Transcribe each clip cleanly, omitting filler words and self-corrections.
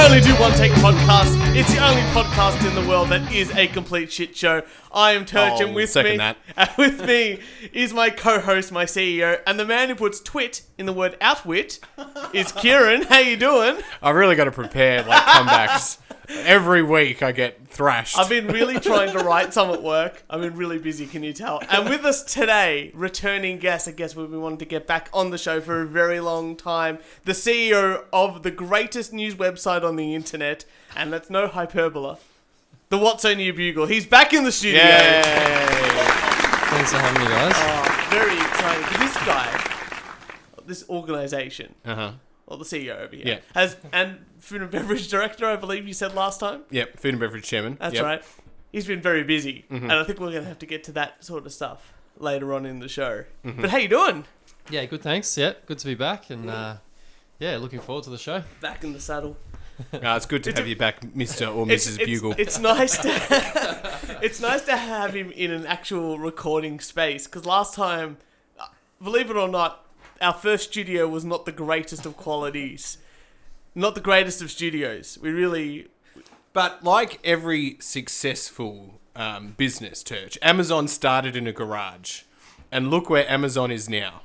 only do one take podcasts. It's the only podcast in the world that is a complete shit show. I am Turch, and with me is my co-host, my CEO, and the man who puts twit in the word outwit is Kieran. How you doing? I've really got to prepare comebacks. Every week I get thrashed. I've been really trying to write some at work. I've been really busy, can you tell? And with us today, returning guest, I guess we've been wanting to get back on the show for a very long time, the CEO of the greatest news website on the internet, and that's no hyperbola, the Watsonia Bugle. He's back in the studio. Yay! Thanks for having me, guys. Oh, very exciting. This guy, this organisation, well, the CEO over here, has, and food and beverage director, I believe you said last time. Yep, food and beverage chairman. That's right. He's been very busy, and I think we're going to have to get to that sort of stuff later on in the show. But how you doing? Yeah, good, thanks. Yeah, good to be back, and looking forward to the show. Back in the saddle. It's good to have you back, Mr. or Mrs. Bugle. It's nice to it's nice to have him in an actual recording space, because last time, believe it or not, our first studio was not the greatest of qualities. Not the greatest of studios. But like every successful business, Turch, Amazon started in a garage. And look where Amazon is now.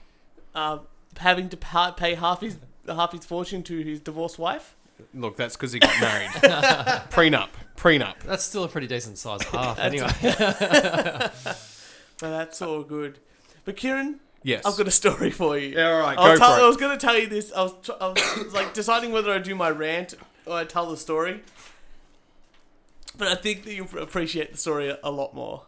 Having to pay half his fortune to his divorced wife? Look, that's because he got married. Prenup. That's still a pretty decent size half, anyway. But that's all good. But Kieran... Yes. I've got a story for you. Yeah, all right, go for it. I was going to tell you this. I was like deciding whether I do my rant or I tell the story. But I think that you'll appreciate the story a lot more.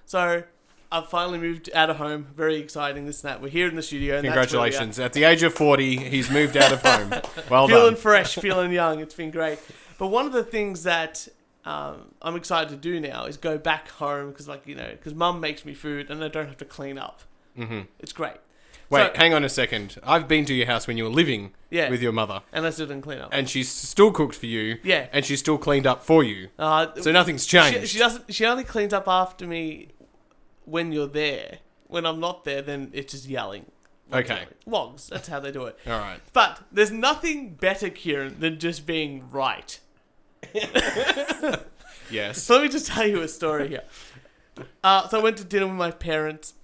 So, I've finally moved out of home. Very exciting, this and that. We're here in the studio. And congratulations. At the age of 40, he's moved out of home. Well feeling done. fresh, feeling young. It's been great. But one of the things that I'm excited to do now is go back home because Mum makes me food and I don't have to clean up. Mm-hmm. It's great. Wait, hang on a second. I've been to your house when you were living with your mother. And I still didn't clean up. And she's still cooked for you. Yeah. And she's still cleaned up for you. So nothing's changed. She only cleans up after me when you're there. When I'm not there, then it's just yelling. Okay. Wogs. That's how they do it. All right. But there's nothing better, Kieran, than just being right. Yes. So let me just tell you a story here. So I went to dinner with my parents.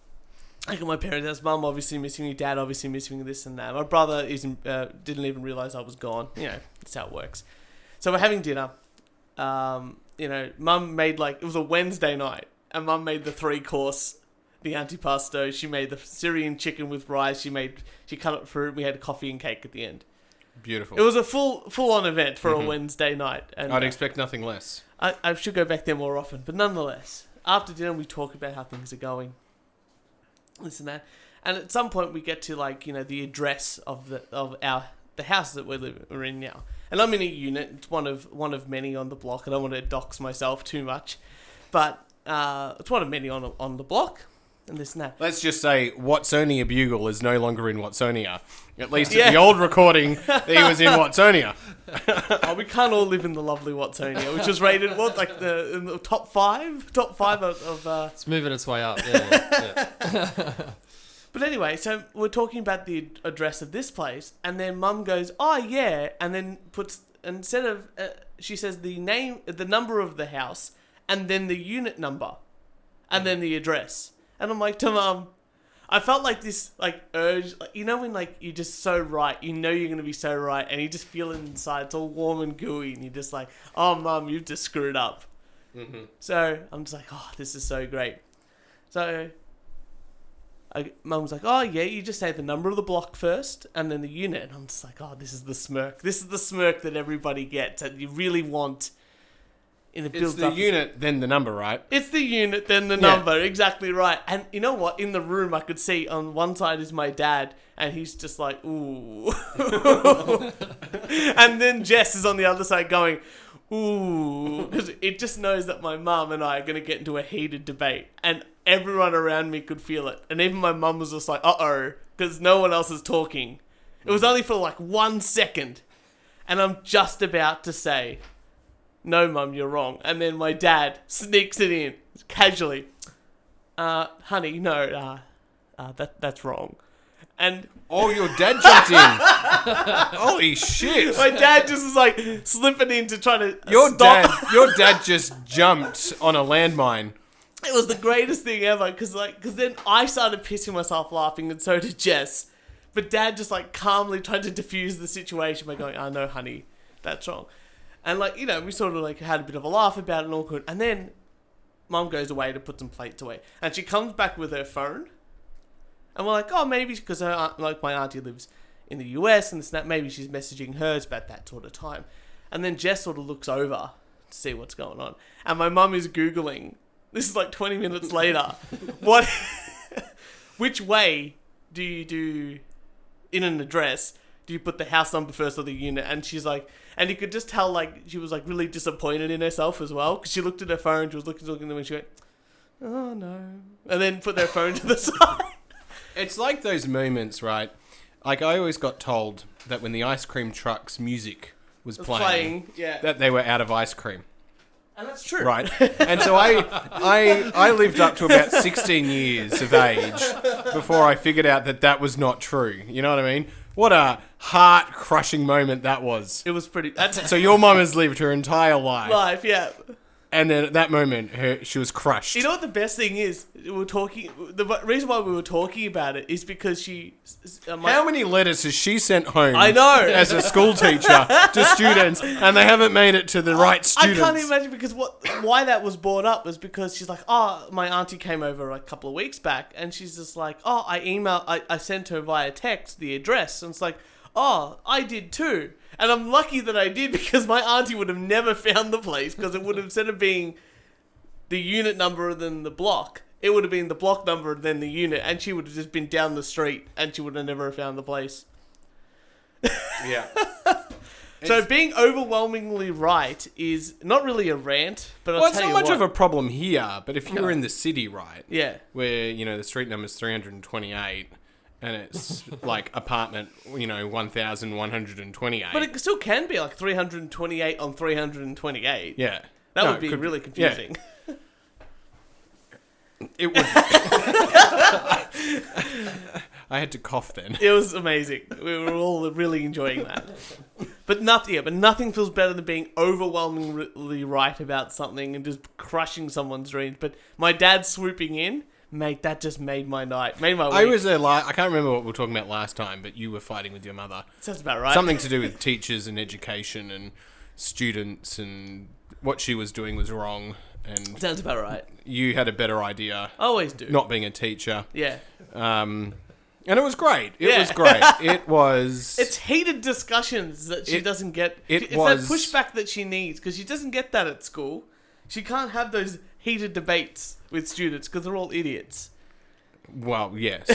Like at my parents' house, Mum obviously missing me, Dad obviously missing me, this and that. My brother didn't even realise I was gone. You know, that's how it works. So we're having dinner. Mum made it was a Wednesday night, and Mum made the 3-course, the antipasto. She made the Syrian chicken with rice. She cut up fruit. We had coffee and cake at the end. Beautiful. It was a full-on event for a Wednesday night. And I'd expect nothing less. I should go back there more often, but nonetheless, after dinner we talk about how things are going. This and that, and at some point we get to the address of the house that we're in now, and I'm in a unit. It's one of many on the block. I don't want to dox myself too much, but it's one of many on the block, and this and that. Let's just say Watsonia Bugle is no longer in Watsonia. At least in the old recording, he was in Watsonia. We can't all live in the lovely Watsonia, which was rated in the top five of. It's moving its way up. Yeah. But anyway, so we're talking about the address of this place, and then Mum goes, "Oh yeah," and then puts instead of she says the number of the house, and then the unit number, and then the address, and I'm like to Mum. I felt like this, urge, when, you're just so right, you're going to be so right, and you just feel it inside, it's all warm and gooey, and you're just like, oh, Mum, you've just screwed up. Mm-hmm. So, I'm just like, oh, this is so great. So, Mum was like, oh, yeah, you just say the number of the block first, and then the unit, and I'm just like, oh, this is the smirk. This is the smirk that everybody gets, that you really want. It's the unit, then the number, right? It's the unit, then the number. Exactly right. And you know what? In the room, I could see on one side is my dad, and he's just like, ooh. And then Jess is on the other side going, ooh. Because it just knows that my mum and I are going to get into a heated debate. And everyone around me could feel it. And even my mum was just like, uh-oh, because no one else is talking. It was only for 1 second. And I'm just about to say... No, Mum, you're wrong. And then my dad sneaks it in, casually. Honey, no, that's wrong. And Oh, your dad jumped in. Holy shit. my dad just was like slipping in to try to Your stop. dad just jumped on a landmine. It was the greatest thing ever because then I started pissing myself laughing and so did Jess. But Dad just like calmly tried to diffuse the situation by going, "Oh no, honey, that's wrong." And like, you know, we sort of like had a bit of a laugh about it and all good. And then Mum goes away to put some plates away, and she comes back with her phone. And we're like, oh, maybe because my auntie lives in the US and this and that, maybe she's messaging hers about that sort of time. And then Jess sort of looks over to see what's going on. And my mum is Googling, this is like 20 minutes later, which way do you do, in an address, do you put the house number first or the unit? And she's like, and you could just tell like she was like really disappointed in herself as well. Because she looked at her phone, she was looking at them and she went, oh no. And then put their phone to the side. It's like those moments, right? Like I always got told that when the ice cream truck's music was playing, yeah. that they were out of ice cream. And that's true. Right. And so I lived up to about 16 years of age before I figured out that was not true. You know what I mean? What a heart-crushing moment that was. It was pretty... So your mum has lived her entire life. Yeah. And then at that moment, she was crushed. You know what the best thing is? The reason why we were talking about it is because she... How many letters has she sent home? I know. As a school teacher to students, and they haven't made it to the right students. I can't imagine because why that was brought up was because she's like, oh, my auntie came over a couple of weeks back, and she's just like, oh, I sent her via text the address, and it's like, oh, I did too. And I'm lucky that I did because my auntie would have never found the place because it would have, instead of being the unit number than the block, it would have been the block number then the unit, and she would have just been down the street and she would have never found the place. Yeah. So being overwhelmingly right is not really a rant, but I'll tell you what. It's not much of a problem here, but if you're in the city, right? Yeah. Where, the street number's 328... and it's like apartment, 1,128. But it still can be like 328 on 328. Yeah. That would be really confusing. Yeah. It would. I had to cough then. It was amazing. We were all really enjoying that. But nothing feels better than being overwhelmingly right about something and just crushing someone's dreams. But my dad swooping in, mate, that just made my night. Made my week. I was there I can't remember what we were talking about last time, but you were fighting with your mother. Sounds about right. Something to do with teachers and education and students, and what she was doing was wrong. And sounds about right. You had a better idea. I always do. Not being a teacher. Yeah. And it was great. It was great. It was... It's heated discussions that she doesn't get. It's that pushback that she needs, because she doesn't get that at school. She can't have those heated debates with students because they're all idiots. Well, yes.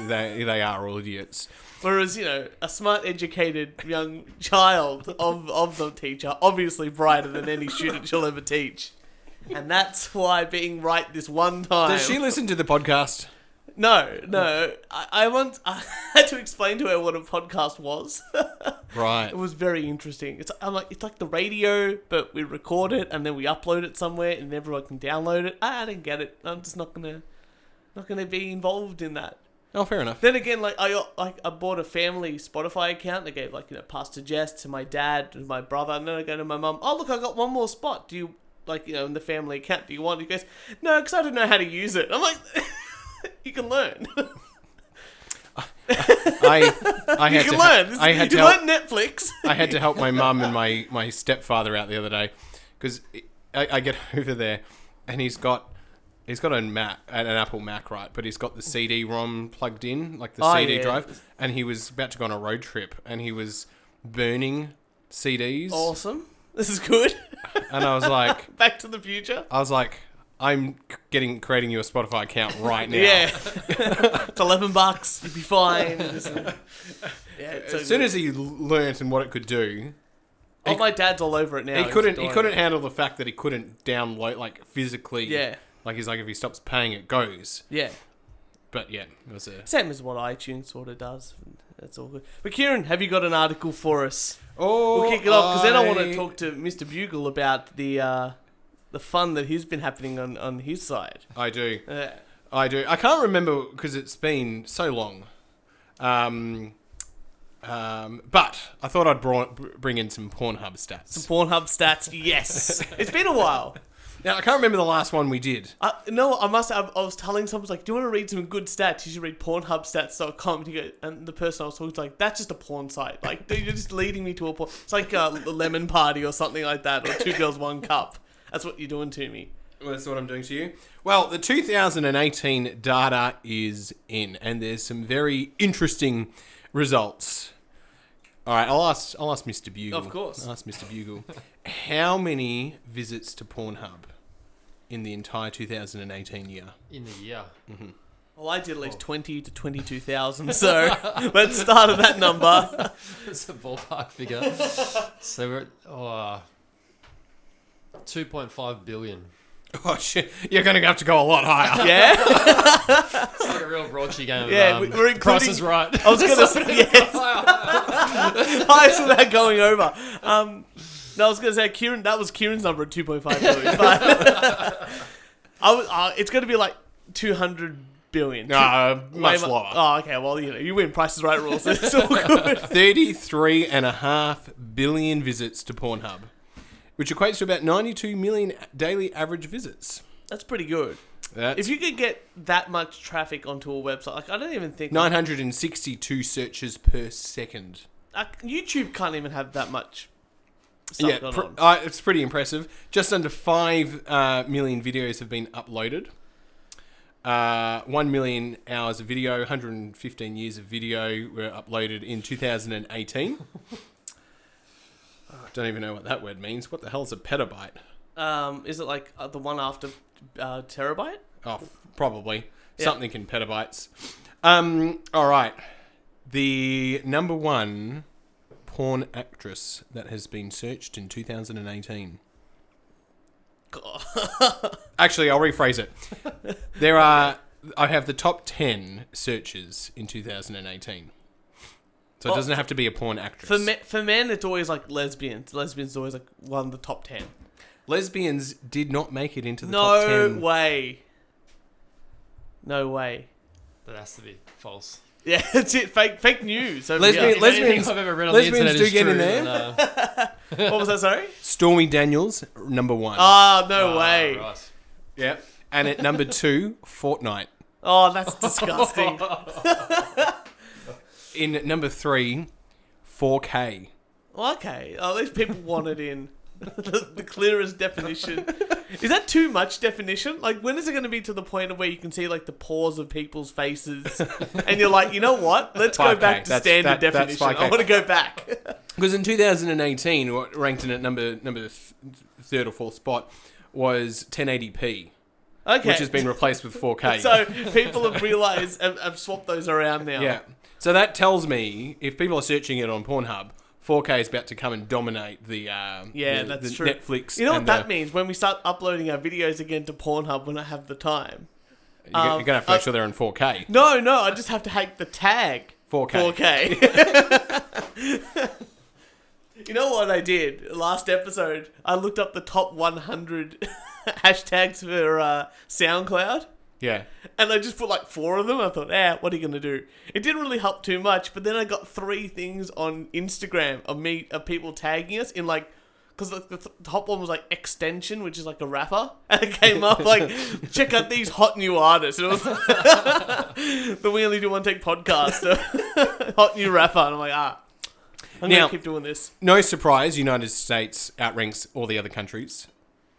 they are all idiots. Whereas, a smart, educated young child of the teacher, obviously brighter than any student she'll ever teach. And that's why being right this one time... Does she listen to the podcast? No. I had to explain to her what a podcast was. Right. It was very interesting. It's like the radio, but we record it and then we upload it somewhere and everyone can download it. I didn't get it. I'm just not gonna be involved in that. Oh, fair enough. Then again, I bought a family Spotify account. I gave Pastor Jess to my dad and my brother, and then I go to my mum. Oh, look, I got one more spot. Do you in the family account? Do you want? He goes, no, because I don't know how to use it. I'm like, you can learn. I had you can to learn. You can learn Netflix. I had to help my mum and my stepfather out the other day because I get over there and he's got an Apple Mac, right? But he's got the CD-ROM plugged in, like the CD drive, and he was about to go on a road trip and he was burning CDs. Awesome. This is good. And I was like... Back to the Future. I was like... I'm creating you a Spotify account right now. Yeah. It's $11. You'd be fine. As soon as he learnt and what it could do... my dad's all over it now. He couldn't handle the fact that he couldn't download, physically. Yeah. He's like, if he stops paying, it goes. Yeah. But yeah, it was same as what iTunes sort of does. That's all good. But Kieran, have you got an article for us? Oh, we'll kick it off, because then I want to talk to Mr. Bugle about the fun that has been happening on his side. I do. I do. I can't remember because it's been so long. But I thought I'd bring in some Pornhub stats. Some Pornhub stats, yes. It's been a while. Now, I can't remember the last one we did. No, I was telling someone, like, do you want to read some good stats? You should read pornhubstats.com. And the person I was talking to, like, that's just a porn site. Like, you're just leading me to a porn. It's like a lemon party or something like that, or 2 girls, 1 cup. That's what you're doing to me. Well, that's what I'm doing to you. Well, the 2018 data is in, and there's some very interesting results. All right, I'll ask Mr. Bugle. Of course. I'll ask Mr. Bugle. How many visits to Pornhub in the entire 2018 year? In the year. Mm-hmm. Well, I did at least 20 to 22,000, so let's start at that number. It's a ballpark figure. So we're at 2.5 billion. Oh, shit. You're going to have to go a lot higher. Yeah? It's like a real raunchy game. Yeah, of, we're including... Price is Right. I was going to say, yes. Highest without going over. No, I was going to say, that was Kieran's number at 2.5 billion. But it's going to be like 200 billion. Much lower. Oh, okay. Well, you win Price is Right rules. It's all good. 33.5 billion visits to Pornhub, which equates to about 92 million daily average visits. That's pretty good. If you could get that much traffic onto a website, like I don't even think 962 searches per second. YouTube can't even have that much stuff going on. It's pretty impressive. Just under 5 million videos have been uploaded. 1 million hours of video, 115 years of video were uploaded in 2018. I don't even know what that word means. What the hell's a petabyte? Is it like the one after terabyte? Oh, probably. Yeah. Something in petabytes. All right. The number 1 porn actress that has been searched in 2018. Actually, I'll rephrase it. I have the top 10 searches in 2018. So it doesn't have to be a porn actress. For men, it's always like lesbians. Lesbians is always like one of the top 10. Lesbians did not make it into the top 10. No way. No way. That has to be false. Yeah, that's it. Fake news. Lesbians I've ever read on the internet do is get true, in there. What was that, sorry? Stormy Daniels, number 1. Oh, no way. Right. Yeah. And at number 2, Fortnite. Oh, that's disgusting. In number 3, 4K. Okay. At least people want it in the clearest definition. Is that too much definition? Like, when is it going to be to the point of where you can see, like, the pores of people's faces? And you're like, you know what? Let's go back to standard definition. I want to go back. Because in 2018, what ranked in at number 3rd or 4th spot was 1080p. Okay. Which has been replaced with 4K. So people have realised, have swapped those around now. Yeah. So that tells me, if people are searching it on Pornhub, 4K is about to come and dominate the that's true. Netflix. You know what that means? When we start uploading our videos again to Pornhub when I have the time. You're going to have to make sure they're in 4K. No, I just have to hack the tag. 4K. You know what I did? Last episode, I looked up the top 100 hashtags for SoundCloud. Yeah. And I just put like 4 of them. I thought, what are you going to do? It didn't really help too much, but then I got 3 things on Instagram of people tagging us in like, because the top one was like Extension, which is like a rapper. And it came up like, check out these hot new artists. And it was the We Only Do One Take podcast. Hot new rapper. And I'm like, I'm going to keep doing this. No surprise, United States outranks all the other countries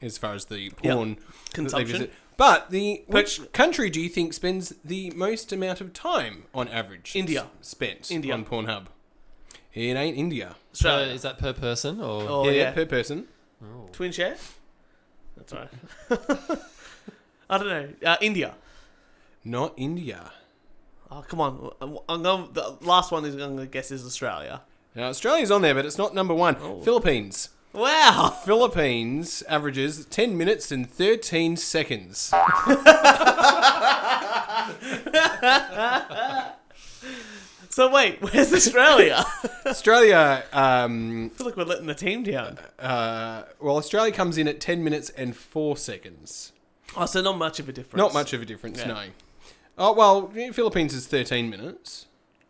as far as the porn consumption. But which country do you think spends the most amount of time on average? India. Spent on Pornhub. It ain't India. So is that per person or? Oh, yeah, per person. Oh. Twin share? That's right. I don't know. India. Not India. Oh, come on. The last one I'm going to guess is Australia. Now, Australia's on there, but it's not number 1. Oh. Philippines. Wow. Philippines averages 10 minutes and 13 seconds. So wait, where's Australia? Australia... I feel like we're letting the team down. Well, Australia comes in at 10 minutes and 4 seconds. Oh, so not much of a difference. Not much of a difference, no. Oh, well, Philippines is 13 minutes.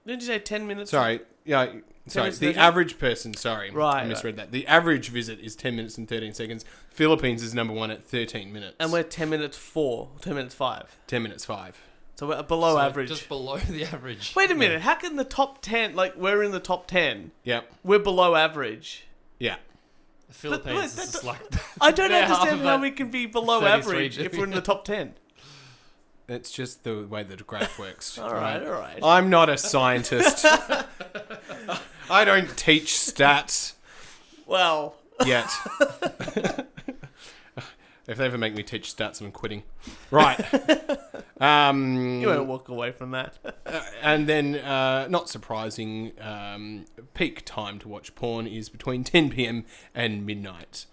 Didn't you say 10 minutes? Sorry. Yeah. Sorry. minutes, The 13? average person. Sorry. Right, I misread that. The average visit is 10 minutes and 13 seconds. Philippines is number 1 at 13 minutes. And we're 10 minutes 4, 10 minutes 5. 10 minutes 5. So we're below So average. Just below the average. Wait a minute. How can the top 10, like we're in the top 10, Yep. we're below average? Yeah. The Philippines is just like... I don't They're half understand of how it. we can be below 33 average if we're in the top 10. It's just the way the graph works. All right. I'm not a scientist. I don't teach stats Well, yet. If they ever make me teach stats, I'm quitting. Right. you won't walk away from that. And then, not surprising, peak time to watch porn is between 10 p.m. and midnight.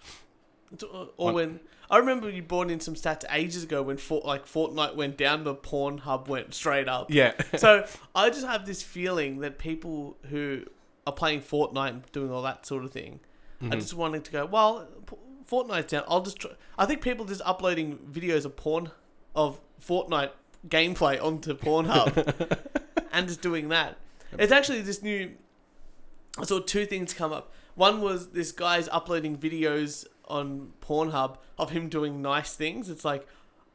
Or when I remember you brought in some stats ages ago when Fortnite went down, the Pornhub went straight up. Yeah. So I just have this feeling that people who are playing Fortnite and doing all that sort of thing are just wanting to go, well, Fortnite's down. I think people just uploading videos of Fortnite gameplay onto Pornhub and just doing that. It's actually this new. I saw 2 things come up. One was this guy's uploading videos on Pornhub of him doing nice things. It's like,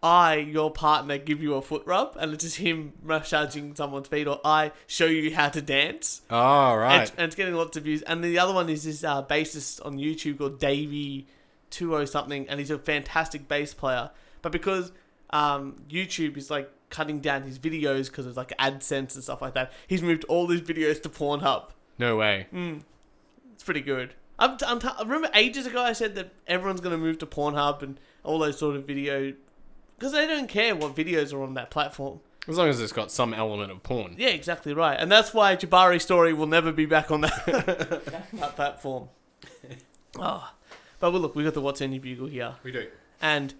I, your partner, give you a foot rub, and it's just him massaging someone's feet, or I show you how to dance. Oh, right. And it's getting lots of views. And the other one is this bassist on YouTube called Davey20 something, and he's a fantastic bass player. But because YouTube is like cutting down his videos because of like AdSense and stuff like that, he's moved all his videos to Pornhub. No way. It's pretty good. I remember ages ago I said that everyone's going to move to Pornhub and all those sort of video, because they don't care what videos are on that platform. As long as it's got some element of porn. Yeah, exactly right. And that's why Jabari Story will never be back on that, that platform. Oh. But well, look, we've got the Watsonia Bugle here. We do. And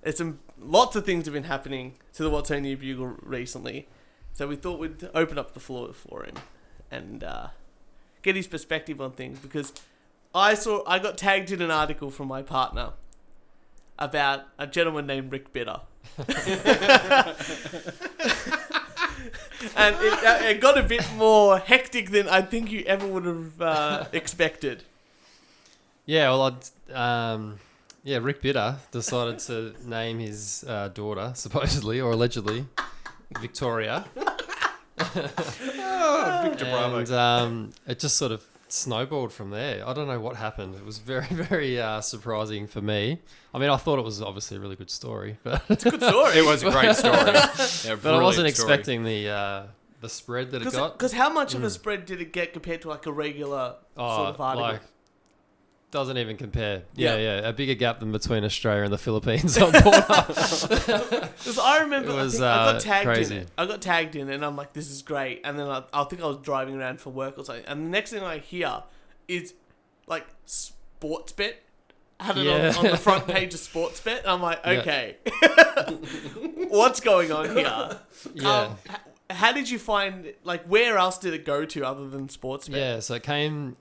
there's lots of things have been happening to the Watsonia Bugle recently. So we thought we'd open up the floor for him and get his perspective on things, because I got tagged in an article from my partner about a gentleman named Rick Bitter. And it got a bit more hectic than I think you ever would have expected. Yeah, well, Rick Bitter decided to name his daughter, supposedly or allegedly, Victoria. Victor Bravo. And it just sort of snowballed from there. I don't know what happened. It was very, very surprising for me. I mean, I thought it was obviously a really good story, but It's a good story. It was a great story. Yeah, but I wasn't brilliant story. expecting the spread that it got. Because how much of a spread did it get compared to like a regular sort of article? Like, doesn't even compare. Yeah. Yeah, a bigger gap than between Australia and the Philippines on Pornhub. Because I remember It was, I got tagged crazy. in it. I got tagged in, and I'm like, this is great. And then I think I was driving around for work or something. And the next thing I hear is like Sportsbet had it on the front page of Sportsbet. And I'm like, okay, what's going on here? Yeah. How did you find, like, where else did it go to other than Sportsbet? Yeah, so it came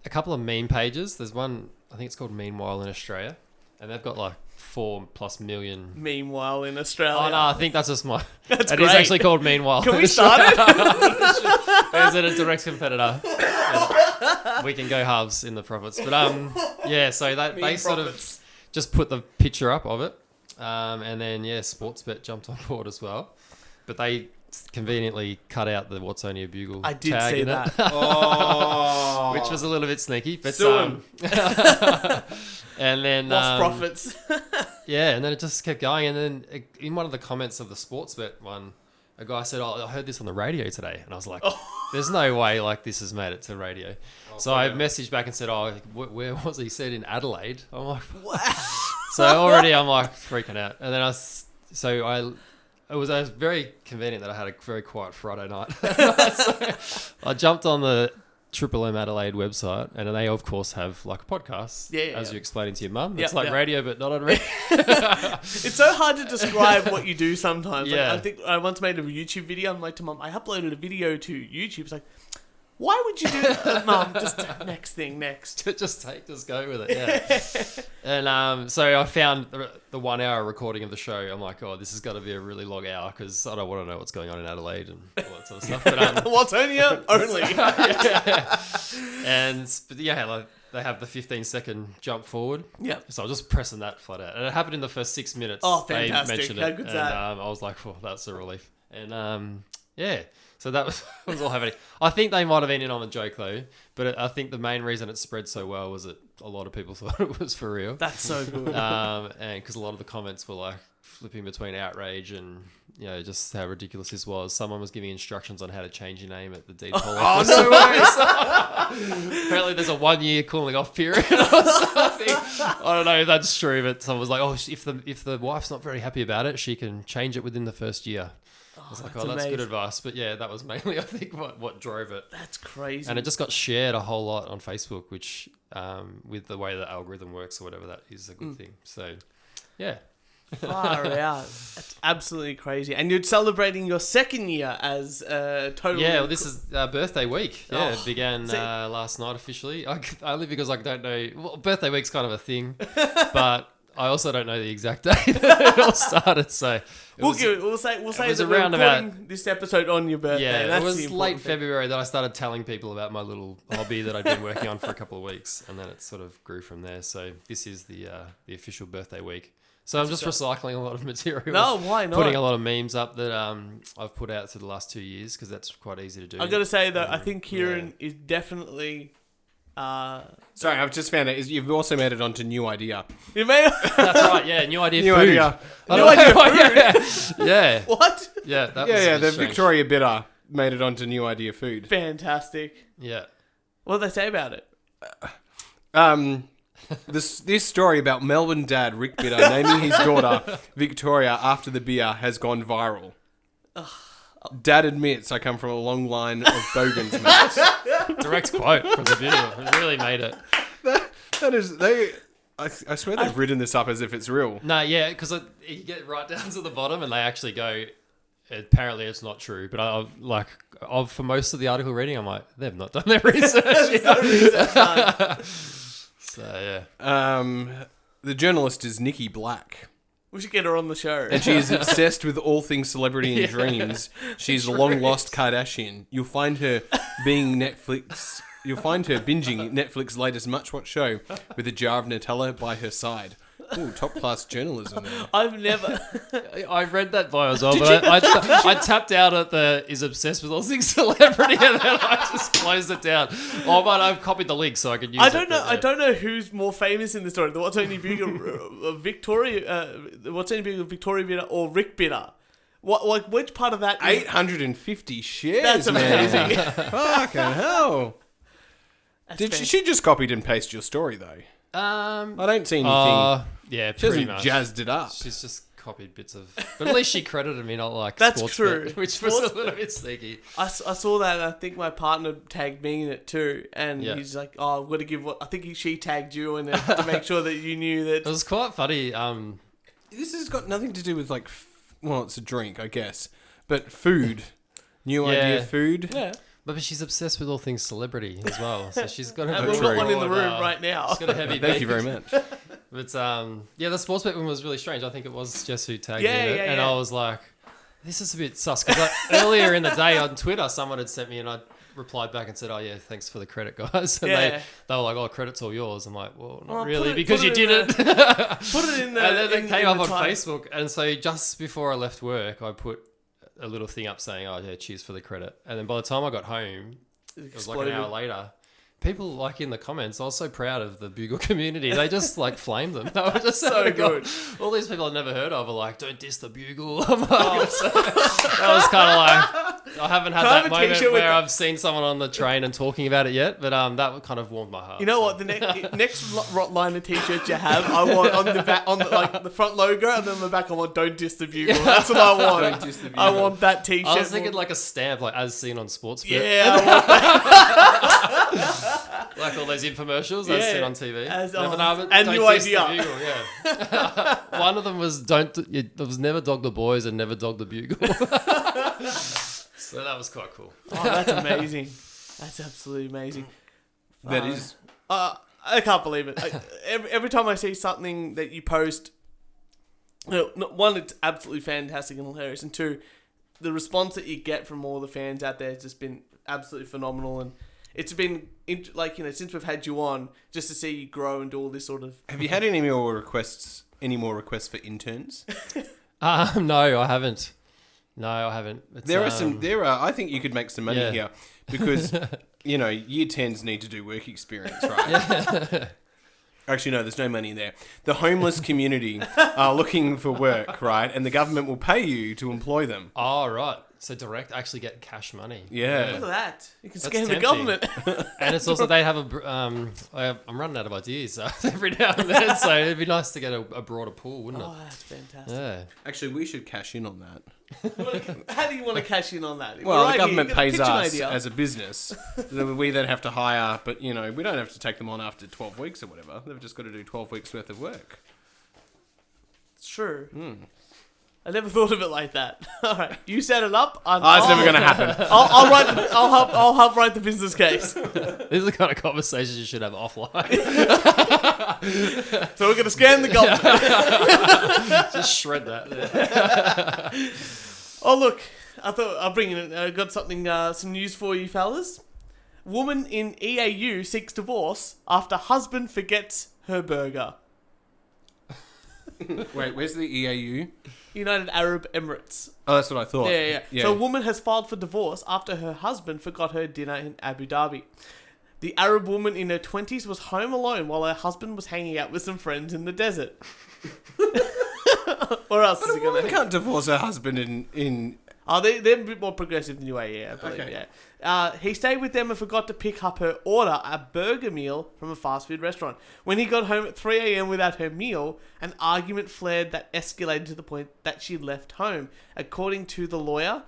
a couple of meme pages. There's one, I think it's called Meanwhile in Australia, and they've got like 4+ million. Meanwhile in Australia. Oh no, I think that's just my. That's It great. is actually called Meanwhile. Can we start it? Is it a direct competitor? Yeah. We can go halves in the profits, but yeah. So they sort of just put the picture up of it, and then Sportsbet jumped on board as well, but they conveniently cut out the Watsonia Bugle. I did tag see in that. it, Oh. which was a little bit sneaky, but Sue 'em. and then Lost profits. yeah, and then it just kept going. And then in one of the comments of the Sportsbet one, a guy said, "Oh, I heard this on the radio today," and I was like, "There's no way like this has made it to radio." So I messaged back and said, "Oh, where was he?" He said in Adelaide. I'm like, Wow. so already I'm like freaking out. And then it was very convenient that I had a very quiet Friday night. So I jumped on the Triple M Adelaide website, and they of course have like a podcast, as you explaining to your mum. It's like radio, but not on radio. It's so hard to describe what you do sometimes. Like, Yeah. I think I once made a YouTube video. I'm like to Mum, I uploaded a video to YouTube. It's like, Why would you do that, Mum? Just next. Just go with it, yeah. And so I found the 1 hour recording of the show. I'm like, oh, this has got to be a really long hour because I don't want to know what's going on in Adelaide and all that sort of stuff. But Watsonia only. But yeah, like, they have the 15-second jump forward. Yeah. So I was just pressing that flat out. And it happened in the first 6 minutes. Oh, fantastic. They mentioned How it. good's And that? I was like, oh, that's a relief. And yeah. So that was all happening. I think they might have been in on the joke though, but I think the main reason it spread so well was that a lot of people thought it was for real. That's so good. And because a lot of the comments were like flipping between outrage and just how ridiculous this was. Someone was giving instructions on how to change your name at the deed poll office. Oh, no way! Apparently, there's a 1 year cooling off period or something. I don't know if that's true, but someone was like, "Oh, if the wife's not very happy about it, she can change it within the first year." I was like, that's good advice. But yeah, that was mainly, I think, what drove it. That's crazy. And it just got shared a whole lot on Facebook, which, with the way the algorithm works or whatever, that is a good thing. So, yeah. Far out. That's absolutely crazy. And you're celebrating your second year as totally... Yeah, well, this is birthday week. Yeah, it began see- last night officially. Only because I don't know... Well, birthday week's kind of a thing, but... I also don't know the exact day that it all started, so We'll say was that we're around recording this episode on your birthday. yeah, That's it was the late important thing. February that I started telling people about my little hobby that I'd been working on for a couple of weeks, and then it sort of grew from there. So this is the official birthday week. So I'm just recycling a lot of material. No, why not? Putting a lot of memes up that I've put out for the last 2 years because that's quite easy to do. I've got to say, though, I think Kieran is definitely... Sorry, I've just found it. You've also made it onto New Idea. You may... That's right, yeah, new idea New food. idea. New idea food? Yeah. What? Yeah, that was Yeah, a bit the strange. Victoria Bitter made it onto New Idea Food. Fantastic. Yeah. What did they say about it? This story about Melbourne dad Rick Bitter naming his daughter Victoria after the beer has gone viral. Dad admits I come from a long line of Bogans mates. Direct quote from the video. It really made it. That is I swear they've written this up as if it's real. No, yeah, because you get right down to the bottom and they actually go, apparently it's not true. But for most of the article reading, I'm like, they've not done their research. So, yeah. The journalist is Nikki Black. We should get her on the show. And she is obsessed with all things celebrity and dreams. She's a long-lost Kardashian. You'll find her binging Netflix's latest much-watched show with a jar of Nutella by her side. Ooh, top-class journalism there. I've never... I read that bio as well, but I tapped out at the is obsessed with all things celebrity and then I just closed it down. Oh, but I've copied the link so I can use it. I don't know who's more famous in the story. The Watsonia Bugle Victoria Bitter or Rick Bitter. Which part of that? 850 shares, That's amazing. Fucking hell. She just copied and pasted your story, though? I don't see anything. Yeah, She pretty hasn't much. jazzed it up. She's just copied bits of... But at least she credited me, not like That's sports true. bet, which was a little bit sneaky. I saw that and I think my partner tagged me in it too. And he's like, oh, I've got to give what... I think she tagged you in it to make sure that you knew that... It was quite funny. This has got nothing to do with, well, it's a drink, I guess. But food. New idea food. Yeah. But she's obsessed with all things celebrity as well. So she's got a And we've got one in the room right now. She's got a heavy Thank you beat. very much. But the sports bet one was really strange. I think it was Jess who tagged Yeah, me in it. yeah, And yeah. I was like, this is a bit sus. Because earlier in the day on Twitter, someone had sent me and I replied back and said, oh yeah, thanks for the credit, guys. And Yeah. they were like, oh, credit's all yours. I'm like, well, not Well, really, put it- because put you it did in it. Put it in the... And then it came up on time. Facebook. And so just before I left work, I put a little thing up saying, oh yeah, cheers for the credit. And then by the time I got home, it was like an hour later, people in the comments, I was so proud of the Bugle community. They just flamed them. They were just So good. All these people I'd never heard of are like, don't diss the Bugle. I'm like, so that was kind of like, I haven't had Can I have that a moment t-shirt with where that? I've seen someone on the train and talking about it yet, but that kind of warmed my heart. You know what? The next line of t-shirts you have, I want on the back, on the front logo, and then on the back, I want "Don't diss the Bugle." That's what I want. Don't diss the Bugle. I want that t-shirt. I was thinking like a stamp, as seen on Sports Bet. yeah, I want that. Like all those infomercials Yeah. as seen on TV. As- Never oh, know, but and don't New diss the Idea. Bugle, yeah. One of them was it was never dog the boys and never dog the Bugle. So that was quite cool. Oh, that's amazing. That's absolutely amazing. That is. I can't believe it. Every time I see something that you post, one, it's absolutely fantastic and hilarious, and two, the response that you get from all the fans out there has just been absolutely phenomenal. And it's been since we've had you on, just to see you grow and do all this sort of. Have you had any more requests? Any more requests for interns? No, I haven't. No, I haven't. There are. I think you could make some money here because year 10s need to do work experience, right? Yeah. Actually, no, there's no money there. The homeless community are looking for work, right? And the government will pay you to employ them. Oh, right. So direct, actually get cash money. Yeah. Look at that. You can That's scam the tempting. government. And it's also, they have I'm running out of ideas every now and then, so it'd be nice to get a broader pool, wouldn't it? Oh, that's fantastic. Yeah. Actually, we should cash in on that. How do you want to cash in on that? Well, Right the government here, you pays get a us pitching idea. as a business. We then have to hire, but we don't have to take them on after 12 weeks or whatever. They've just got to do 12 weeks worth of work. It's true. I never thought of it like that. All right, you set it up. It's never going to happen. I'll help write the business case. These are the kind of conversations you should have offline. So we're going to scam the government. Just shred that. Yeah. Oh look, I thought I'll bring in. I got something, some news for you, fellas. Woman in EAU seeks divorce after husband forgets her burger. Wait, where's the EAU? United Arab Emirates. Oh, that's what I thought. Yeah. So a woman has filed for divorce after her husband forgot her dinner in Abu Dhabi. The Arab woman in her 20s was home alone while her husband was hanging out with some friends in the desert. Where else is he going to... can't divorce her husband in... Oh, they're a bit more progressive than UAE, I believe, Okay. yeah. He stayed with them and forgot to pick up her order, a burger meal from a fast food restaurant. When he got home at 3 a.m. without her meal, an argument flared that escalated to the point that she left home. According to the lawyer,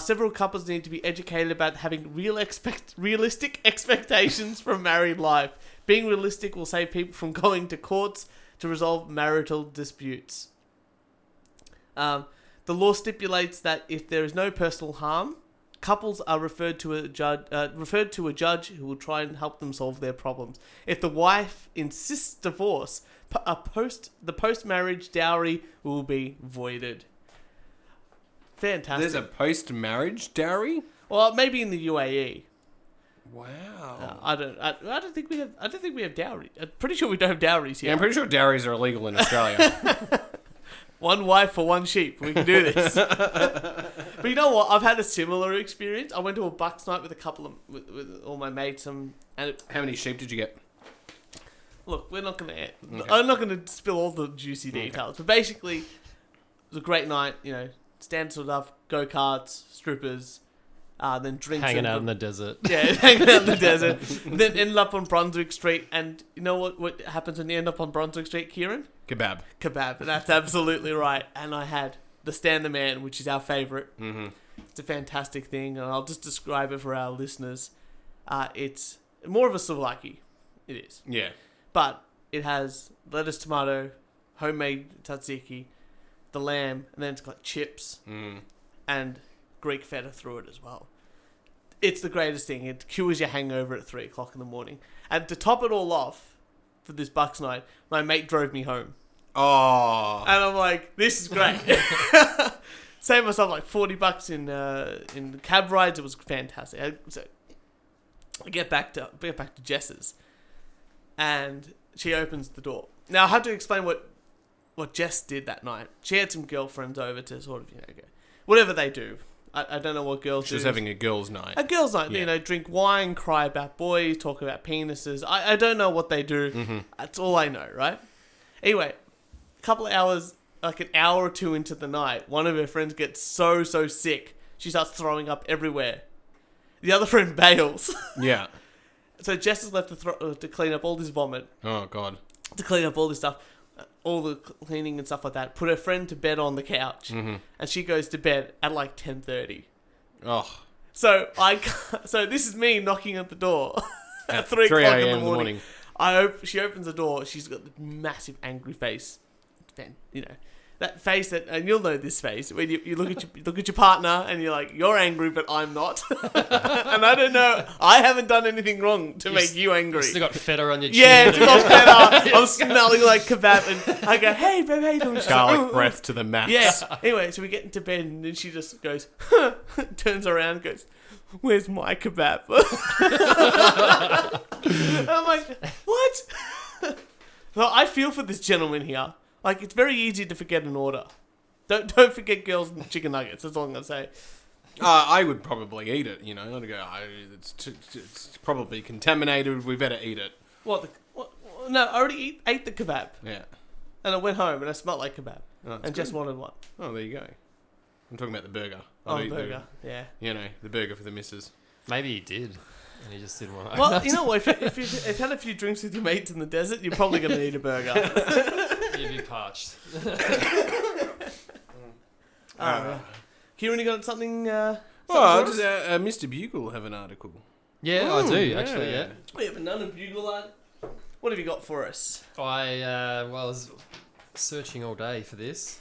several couples need to be educated about having realistic expectations from married life. Being realistic will save people from going to courts to resolve marital disputes. The law stipulates that if there is no personal harm, couples are referred to a judge who will try and help them solve their problems. If the wife insists divorce, the post-marriage dowry will be voided. Fantastic. There's a post-marriage dowry? Well, maybe in the UAE. Wow. I don't think we have dowry. I'm pretty sure we don't have dowries here. Yeah, I'm pretty sure dowries are illegal in Australia. One wife for one sheep. We can do this. But you know what? I've had a similar experience. I went to a Bucks night with with all my mates, and How many sheep did you get? look, we're not going to. Okay. I'm not going to spill all the juicy details. But basically, it was a great night. Standard sort of go karts, strippers, then drinks, Hanging out in the desert. Yeah, hanging out in the desert. Then ended up on Brunswick Street, and you know what happens when you end up on Brunswick Street, Kieran? Kebab. Kebab. That's absolutely right. And I had the Stand the Man, which is our favourite. Mm-hmm. It's a fantastic thing, and I'll just describe it for our listeners. It's more of a souvlaki. It is. Yeah. But it has lettuce, tomato, homemade tzatziki, the lamb, and then it's got chips and Greek feta through it as well. It's the greatest thing. It cures your hangover at 3 o'clock in the morning. And to top it all off, for this Bucks night, my mate drove me home. Oh. And I'm like, this is great. Saved myself like $40 in cab rides. It was fantastic. So I get back to Jess's, and she opens the door. Now I have to explain what Jess did that night. She had some girlfriends over to sort of go, whatever they do. I don't know what girls do. She was having a girls' night. A girls' night, Yeah. drink wine, cry about boys, talk about penises. I don't know what they do. Mm-hmm. That's all I know, right? Anyway, a couple of hours, like an hour or two into the night, one of her friends gets so sick, she starts throwing up everywhere. The other friend bails. Yeah. So Jess is left to clean up all this vomit, Oh, God. to clean up all this stuff, all the cleaning and stuff like that. Put her friend to bed on the couch, and she goes to bed at like 10:30. Oh. So so this is me knocking at the door At 3 3 o'clock in a.m. the morning. She opens the door. She's got the massive angry face. that face that, and you'll know this face when you look at your partner and you're like, you're angry, but I'm not, and I don't know, I haven't done anything wrong to make you angry. You still got feta on your chin. Yeah, it's got feta. I'm smelling like kebab, and I go, hey babe, how you doing? She's Garlic like, breath to the max. Yeah. Anyway, so we get into bed, and then she just goes, turns around, and goes, where's my kebab? And I'm like, what? So I feel for this gentleman here. Like, it's very easy to forget an order. Don't forget girls' chicken nuggets. That's all I'm gonna say. I would probably eat it. I'd go, it's probably contaminated. We better eat it. What? No, I already ate the kebab. Yeah. And I went home and I smelled like kebab. Oh, and just wanted one. Oh, there you go. I'm talking about the burger. Burger. Yeah. The burger for the missus. Maybe he did, and he just didn't want to. Well, you know what? If you've had a few drinks with your mates in the desert, you're probably going to need a burger. You'd be parched. Kieran, you got something? Mr. Bugle have an article. Yeah, I do actually. Yeah. We have another bugle art. What have you got for us? I was searching all day for this.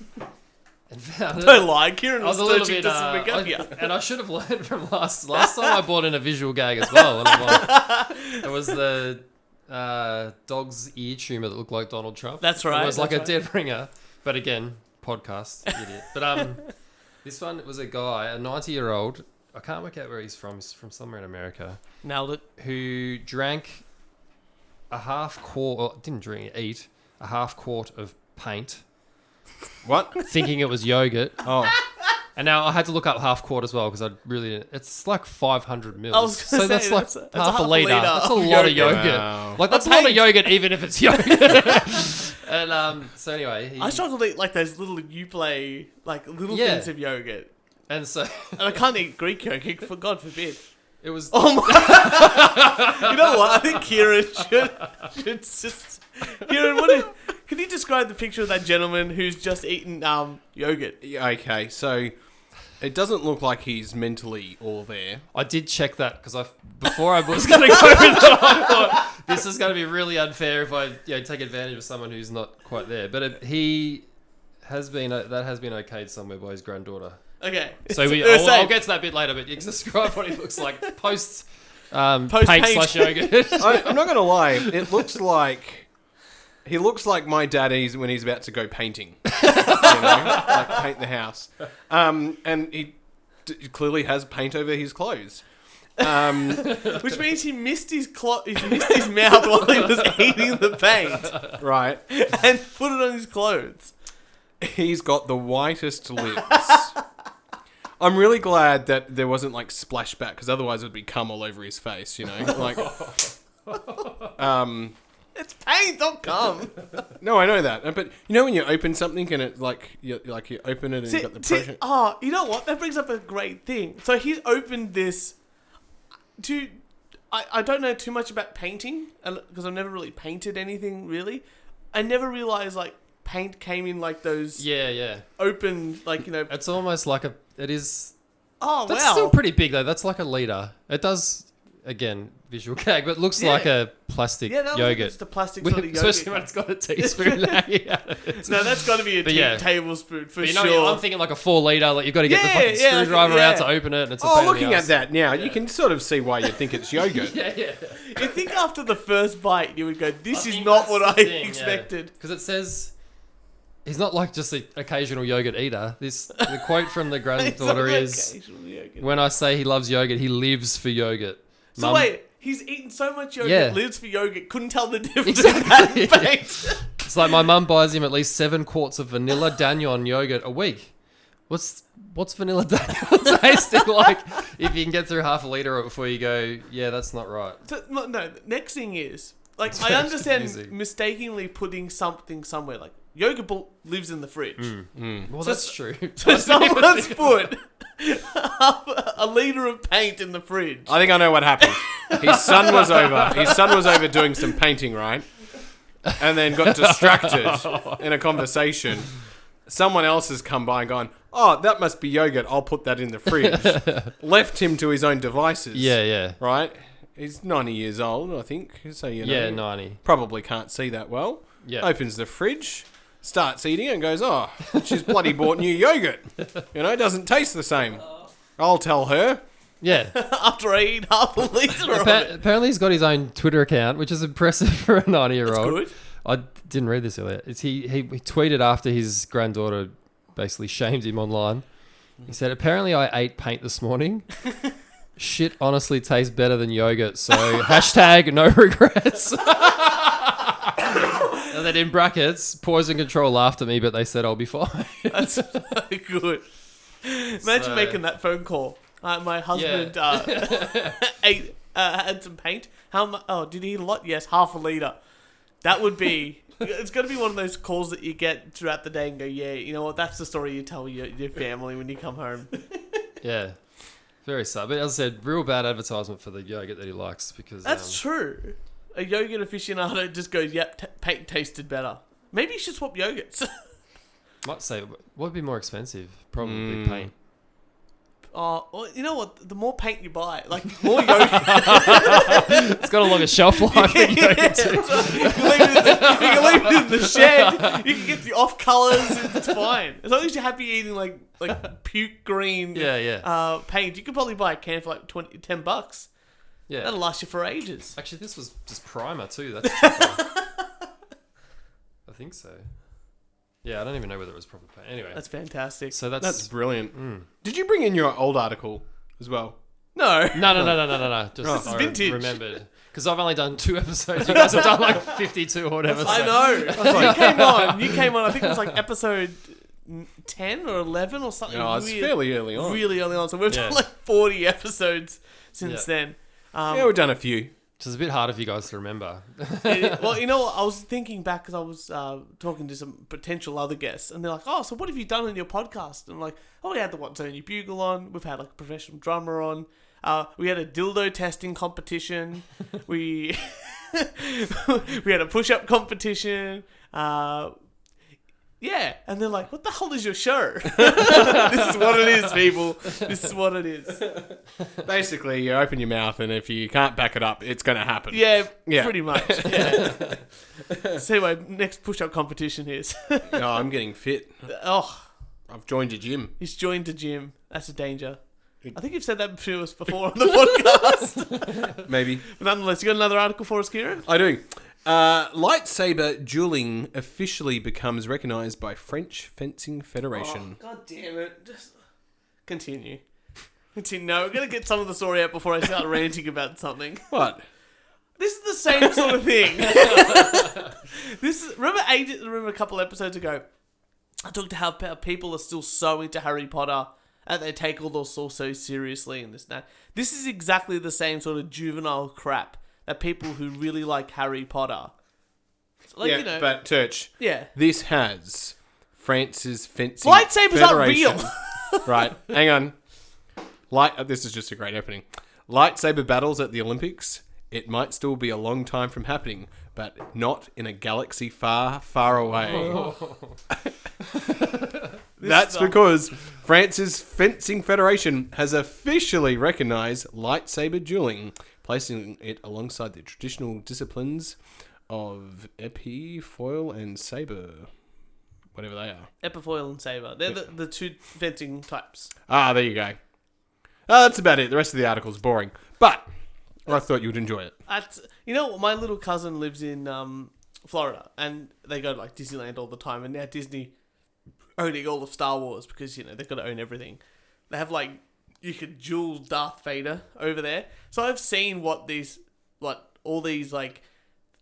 And found Don't lie, Kieran I was was a little searching bit, to some behavior. and I should have learned from last time I bought in a visual gag as well. And I'm like, it was the dog's ear tumor that looked like Donald Trump. That's right. It was like that's a dead ringer, but again, podcast idiot. But this one was a guy, a 90-year-old. I can't work out where he's from. He's from somewhere in America. Nailed it. Who drank a half quart, or didn't eat a half quart of paint. What? Thinking it was yogurt. Oh. And now I had to look up half quart as well because I really didn't. It's like 500 mils. I was gonna say, that's like that's half a litre. That's a of lot of yogurt. yogurt. Wow. Like, that's a lot of yogurt even if it's yogurt. And so anyway. I struggle to eat like those little Uplay, like little Yeah. things of yogurt. And so And I can't eat Greek yogurt, for God forbid. it was... Oh my! You know what? I think Kieran should just... Kieran, can you describe the picture of that gentleman who's just eaten yogurt? Yeah, okay, so it doesn't look like he's mentally all there. I did check that because before I was going to go into it, I thought this is going to be really unfair if I take advantage of someone who's not quite there. But that has been okayed somewhere by his granddaughter. Okay. So I'll get to that bit later, but you can describe what he looks like post paint / yogurt. I'm not going to lie. It looks like... He looks like my dad when he's about to go painting. Like paint the house. And he clearly has paint over his clothes. Which means he missed his mouth while he was eating the paint. Right. And put it on his clothes. He's got the whitest lips. I'm really glad that there wasn't like splashback, because otherwise it would be cum all over his face, Like, it's paint, don't come. no, I know that. But when you open something and it you open it and you got the pressure. You know what? That brings up a great thing. So he's opened this I don't know too much about painting because I've never really painted anything really. I never realized like paint came in like those open It's almost like it is. Oh, That's wow. still pretty big though. That's like a litre. It does. Again, visual gag, but it looks like a plastic yogurt. Just a plastic sort of yogurt. Especially when it's got a teaspoon hanging out of it. No, that's got to be a tablespoon for sure. I'm thinking like a 4 litre. Like you've got to get the fucking screwdriver out to open it. And it's a pain in the looking arse. at that now, you can sort of see why you think it's yogurt. Yeah. You think after the first bite, you would go, "This is not what I expected." Because it says he's not like just an occasional yogurt eater. The quote from the granddaughter is, "When I say he loves yogurt, he lives for yogurt." So wait, he's eaten so much yogurt, lives for yogurt, couldn't tell the difference Exactly. in that paint. It's like my mum buys him at least 7 quarts of vanilla Danyon yogurt a week. What's vanilla Danyon tasting like? If you can get through half a litre of it before you go, yeah, that's not right. No, the next thing is, like, I understand mistakenly putting something somewhere. Like, yogurt lives in the fridge. Well, that's true. So someone's put a litre of paint in the fridge. I think I know what happened. His son was over. His son was over doing some painting, right? And then got distracted in a conversation. Someone else has come by and gone, "Oh, that must be yogurt. I'll put that in the fridge." Left him to his own devices. Yeah. Right? He's 90 years old, I think. So, Yeah, 90. Probably can't see that well. Yeah. Opens the fridge. starts eating it and goes, oh, she's bloody bought new yogurt. You know, it doesn't taste the same. I'll tell her. Yeah. After I eat half a litre of it. Apparently he's got his own Twitter account, which is impressive for a 90-year-old. Good. I didn't read this earlier. He tweeted after his granddaughter basically shamed him online. He said, apparently I ate paint this morning. Shit honestly tastes better than yogurt, so hashtag no regrets. And then in brackets, Poison Control laughed at me, but they said I'll be fine. That's good. Imagine making that phone call. My husband had some paint. How much? Oh, did he eat a lot? Yes, half a litre. That would be... It's going to be one of those calls that you get throughout the day and go, yeah, you know what? That's the story you tell your family when you come home. Yeah. Very sad. But as I said, real bad advertisement for the yogurt that he likes because... That's true. A yogurt aficionado just goes, yep, paint tasted better. Maybe you should swap yogurts. Might say, what would be more expensive? Probably paint. Oh, well, you know what? The more paint you buy, like more yogurt. It's got a longer shelf life than yogurt too. You can leave it in the shed. You can get the off colours. It's fine. As long as you're happy eating like puke green paint, you could probably buy a can for like $10. Yeah. That'll last you for ages. Actually, this was just primer too. That's cheaper. I think so. Yeah, I don't even know whether it was proper paint. Anyway. That's fantastic. So that's brilliant. Did you bring in your old article as well? No. No. Just This is vintage. Remembered. Because I've only done 2 episodes. You guys have done like 52 or whatever. I know. You came on. I think it was like episode 10 or 11 or something. No, it's fairly early on. Really early on. So we've done like 40 episodes since then. We've done a few. Which is a bit harder for you guys to remember. Well, you know what? I was thinking back because I was talking to some potential other guests, and they're like, "Oh, so what have you done in your podcast?" And I'm like, "Oh, we had the Watsonia Bugle on. We've had like a professional drummer on. We had a dildo testing competition. We we had a push-up competition. Yeah." And they're like, "What the hell is your show?" This is what it is, people. This is what it is. Basically, you open your mouth, and if you can't back it up, it's going to happen. Yeah, pretty much. Yeah. So anyway, next push-up competition is... Oh, I'm getting fit. Oh. I've joined your gym. He's joined a gym. That's a danger. I think you've said that to us before on the podcast. Maybe. But nonetheless, you got another article for us, Kieran? I do. Lightsaber dueling officially becomes recognised by French Fencing Federation. Oh, God damn it. Just continue. No, we're going to get some of the story out before I start ranting about something. What? This is the same sort of thing. Remember a couple episodes ago, I talked to how people are still so into Harry Potter and they take all those so seriously and this and that. This is exactly the same sort of juvenile crap that people who really like Harry Potter. Like, but Turch. Yeah. This has France's Fencing Lightsabers aren't real. Right. Hang on. This is just a great opening. Lightsaber battles at the Olympics. It might still be a long time from happening, but not in a galaxy far, far away. Oh. That's because France's Fencing Federation has officially recognised lightsaber dueling, placing it alongside the traditional disciplines of épée, foil, and saber. Whatever they are. Epifoil and saber. They're the two fencing types. Ah, there you go. That's about it. The rest of the article's boring. But I thought you would enjoy it. You know, my little cousin lives in Florida, and they go to like Disneyland all the time, and now Disney owning all of Star Wars because, they've got to own everything. They have like, you could duel Darth Vader over there. So I've seen what all these like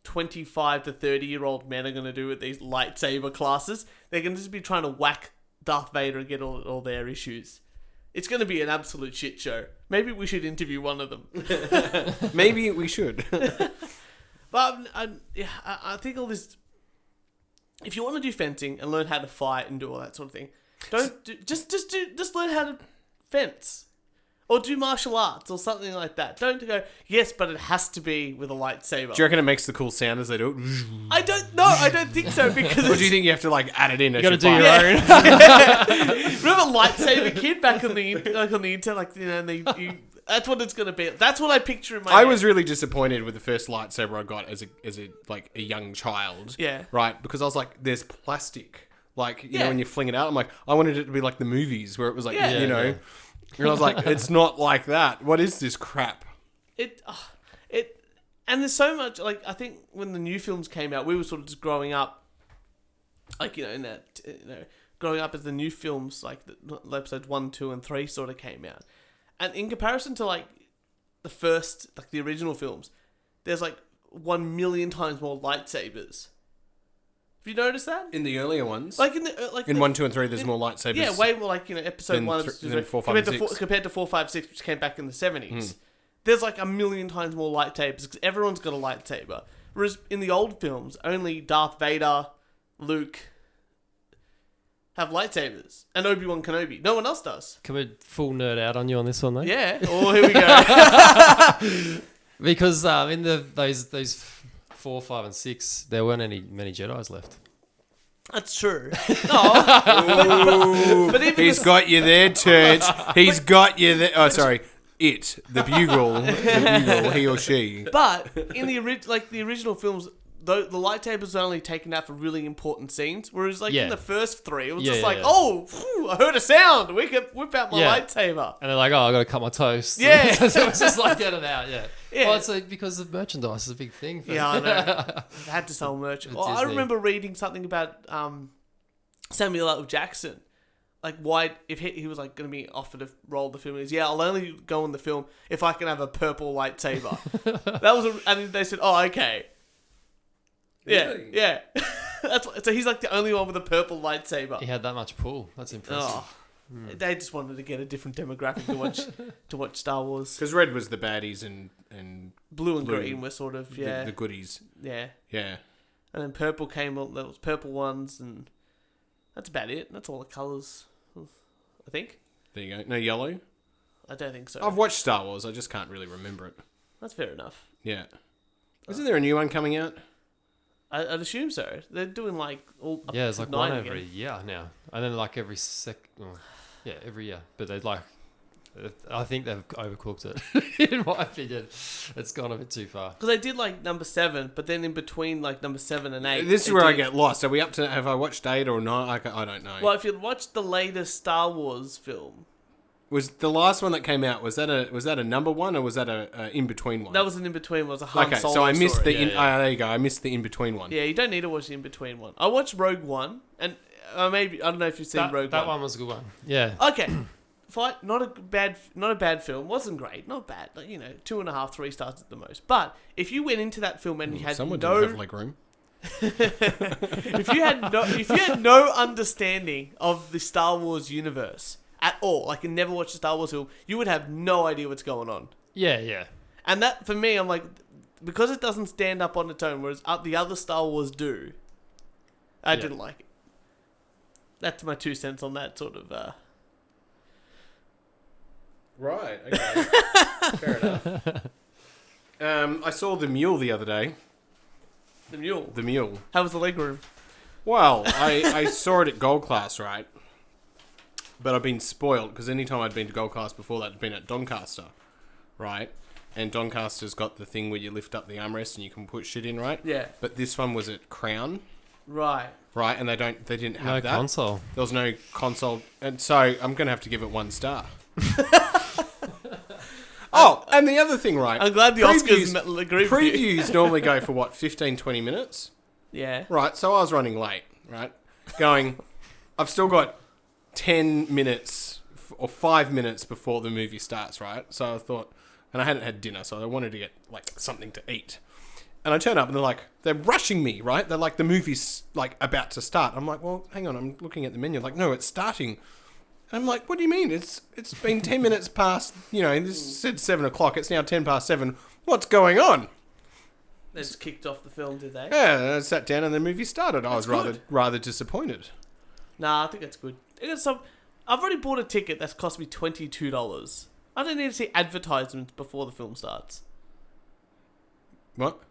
25 to 30-year-old men are going to do with these lightsaber classes. They're going to just be trying to whack Darth Vader and get all their issues. It's going to be an absolute shit show. Maybe we should interview one of them. Maybe we should. But I think all this... If you want to do fencing and learn how to fight and do all that sort of thing, just learn how to fence. Or do martial arts or something like that. Don't go, yes, but it has to be with a lightsaber. Do you reckon it makes the cool sound as they do it? I don't think so because... Or do you think you have to add it in? You got to do your own. Remember Lightsaber Kid back on the internet? And That's what it's gonna be. That's what I picture in my I head. was really disappointed with the first lightsaber I got as a young child. Yeah. Right, because I was like, there's plastic. Like, you Yeah. know, when you fling it out, I'm like, I wanted it to be like the movies where it was like, Yeah. you know. Yeah. And I was like, it's not like that. What is this crap? And there's so much, like, I think when the new films came out, we were sort of just growing up, like, in that, growing up as the new films, like, the episodes 1, 2, and 3 sort of came out. And in comparison to, like, the first, like, the original films, there's, like, 1 million times more lightsabers. Have you noticed that? In the earlier ones? Like, In 1, 2, and 3, there's more lightsabers. Yeah, way more, like, episode Than 1, than 4, 5, and 6. compared to 4, 5, 6, which came back in the 70s. There's like 1 million times more lightsabers because everyone's got a lightsaber. Whereas in the old films, only Darth Vader, Luke have lightsabers, and Obi-Wan Kenobi. No one else does. Can we full nerd out on you on this one though? Yeah. Oh, here we go. Because in those 4, 5, and 6, there weren't many Jedis left. That's true. No. But even He's got you there, Turch. He's got you there. Oh, sorry. The bugle, he or she. But in the original films, the lightsabers were only taken out for really important scenes. Whereas in the first 3, it was just oh, phew, I heard a sound. We could whip out my lightsaber. And they're like, oh, I got to cut my toast. Yeah. So it's just like, get it out, yeah. Well, it's because of merchandise is a big thing. I know. They had to sell merch. Well, I remember reading something about Samuel L. Jackson. Like, why, if he was, like, going to be offered a role in the film, I'll only go in the film if I can have a purple lightsaber. And they said, oh, okay. Yeah, Really? yeah. So he's, like, the only one with a purple lightsaber. He had that much pull. That's impressive. Oh. They just wanted to get a different demographic to watch Star Wars. Because red was the baddies and Blue and green were sort of, the goodies. Yeah. Yeah. And then purple came up, there was purple ones, and that's about it. That's all the colours. I think. There you go. No yellow? I don't think so. I've watched Star Wars. I just can't really remember it. That's fair enough. Yeah. Isn't there a new one coming out? I'd assume so. They're doing all up Yeah, it's to like 9 one again. every year now. And then like every every year. But they I think they've overcooked it, in my opinion. It's gone a bit too far. Because they did number 7, but then in between number 7 and 8. This is where I get lost. Are we up to, have I watched 8 or 9? I don't know. Well, if you watched the latest Star Wars film, Was the last one that came out, was that a number 1 or was that a in-between one? that was an in-between, was a Han Okay, Solo so I missed story. there you go. I missed the in-between one. Yeah, you don't need to watch the in-between one. I watched Rogue One, and maybe, I don't know if you've seen Rogue One. That one was a good one. Yeah. Okay. Not a bad film. Wasn't great. Not bad. 2.5, 3 stars at the most. But if you went into that film and you had Someone no, didn't have leg room. if you had no understanding of the Star Wars universe at all, like you never watched a Star Wars film, you would have no idea what's going on. Yeah, yeah. And that, for me, I'm like, because it doesn't stand up on its own, whereas the other Star Wars do, I didn't like it. That's my 2 cents on that sort of. Right, okay. Fair enough. I saw The Mule the other day. The Mule. The Mule. How was the leg room? Well, I saw it at Gold Class, right? But I've been spoiled, because any time I'd been to Gold Class before that, I'd been at Doncaster, right? And Doncaster's got the thing where you lift up the armrest and you can put shit in, right? Yeah. But this one was at Crown. Right. Right, and they didn't have that. No console. There was no console, and so I'm going to have to give it 1 star. Oh, and the other thing, right? I'm glad the Oscars agree with you. Previews normally go for, 15, 20 minutes? Yeah. Right, so I was running late, right? I've still got 10 minutes or 5 minutes before the movie starts, right? So I thought, and I hadn't had dinner, so I wanted to get, something to eat. And I turn up and they're rushing me, right? They're like, the movie's, about to start. I'm like, well, hang on, I'm looking at the menu. No, it's starting. I'm like, what do you mean? It's been 10 minutes past, this said 7 o'clock. It's now 10 past 7. What's going on? They just kicked off the film, did they? Yeah, and I sat down and the movie started. I was rather disappointed. Nah, I think that's good. I've already bought a ticket that's cost me $22. I don't need to see advertisements before the film starts. What?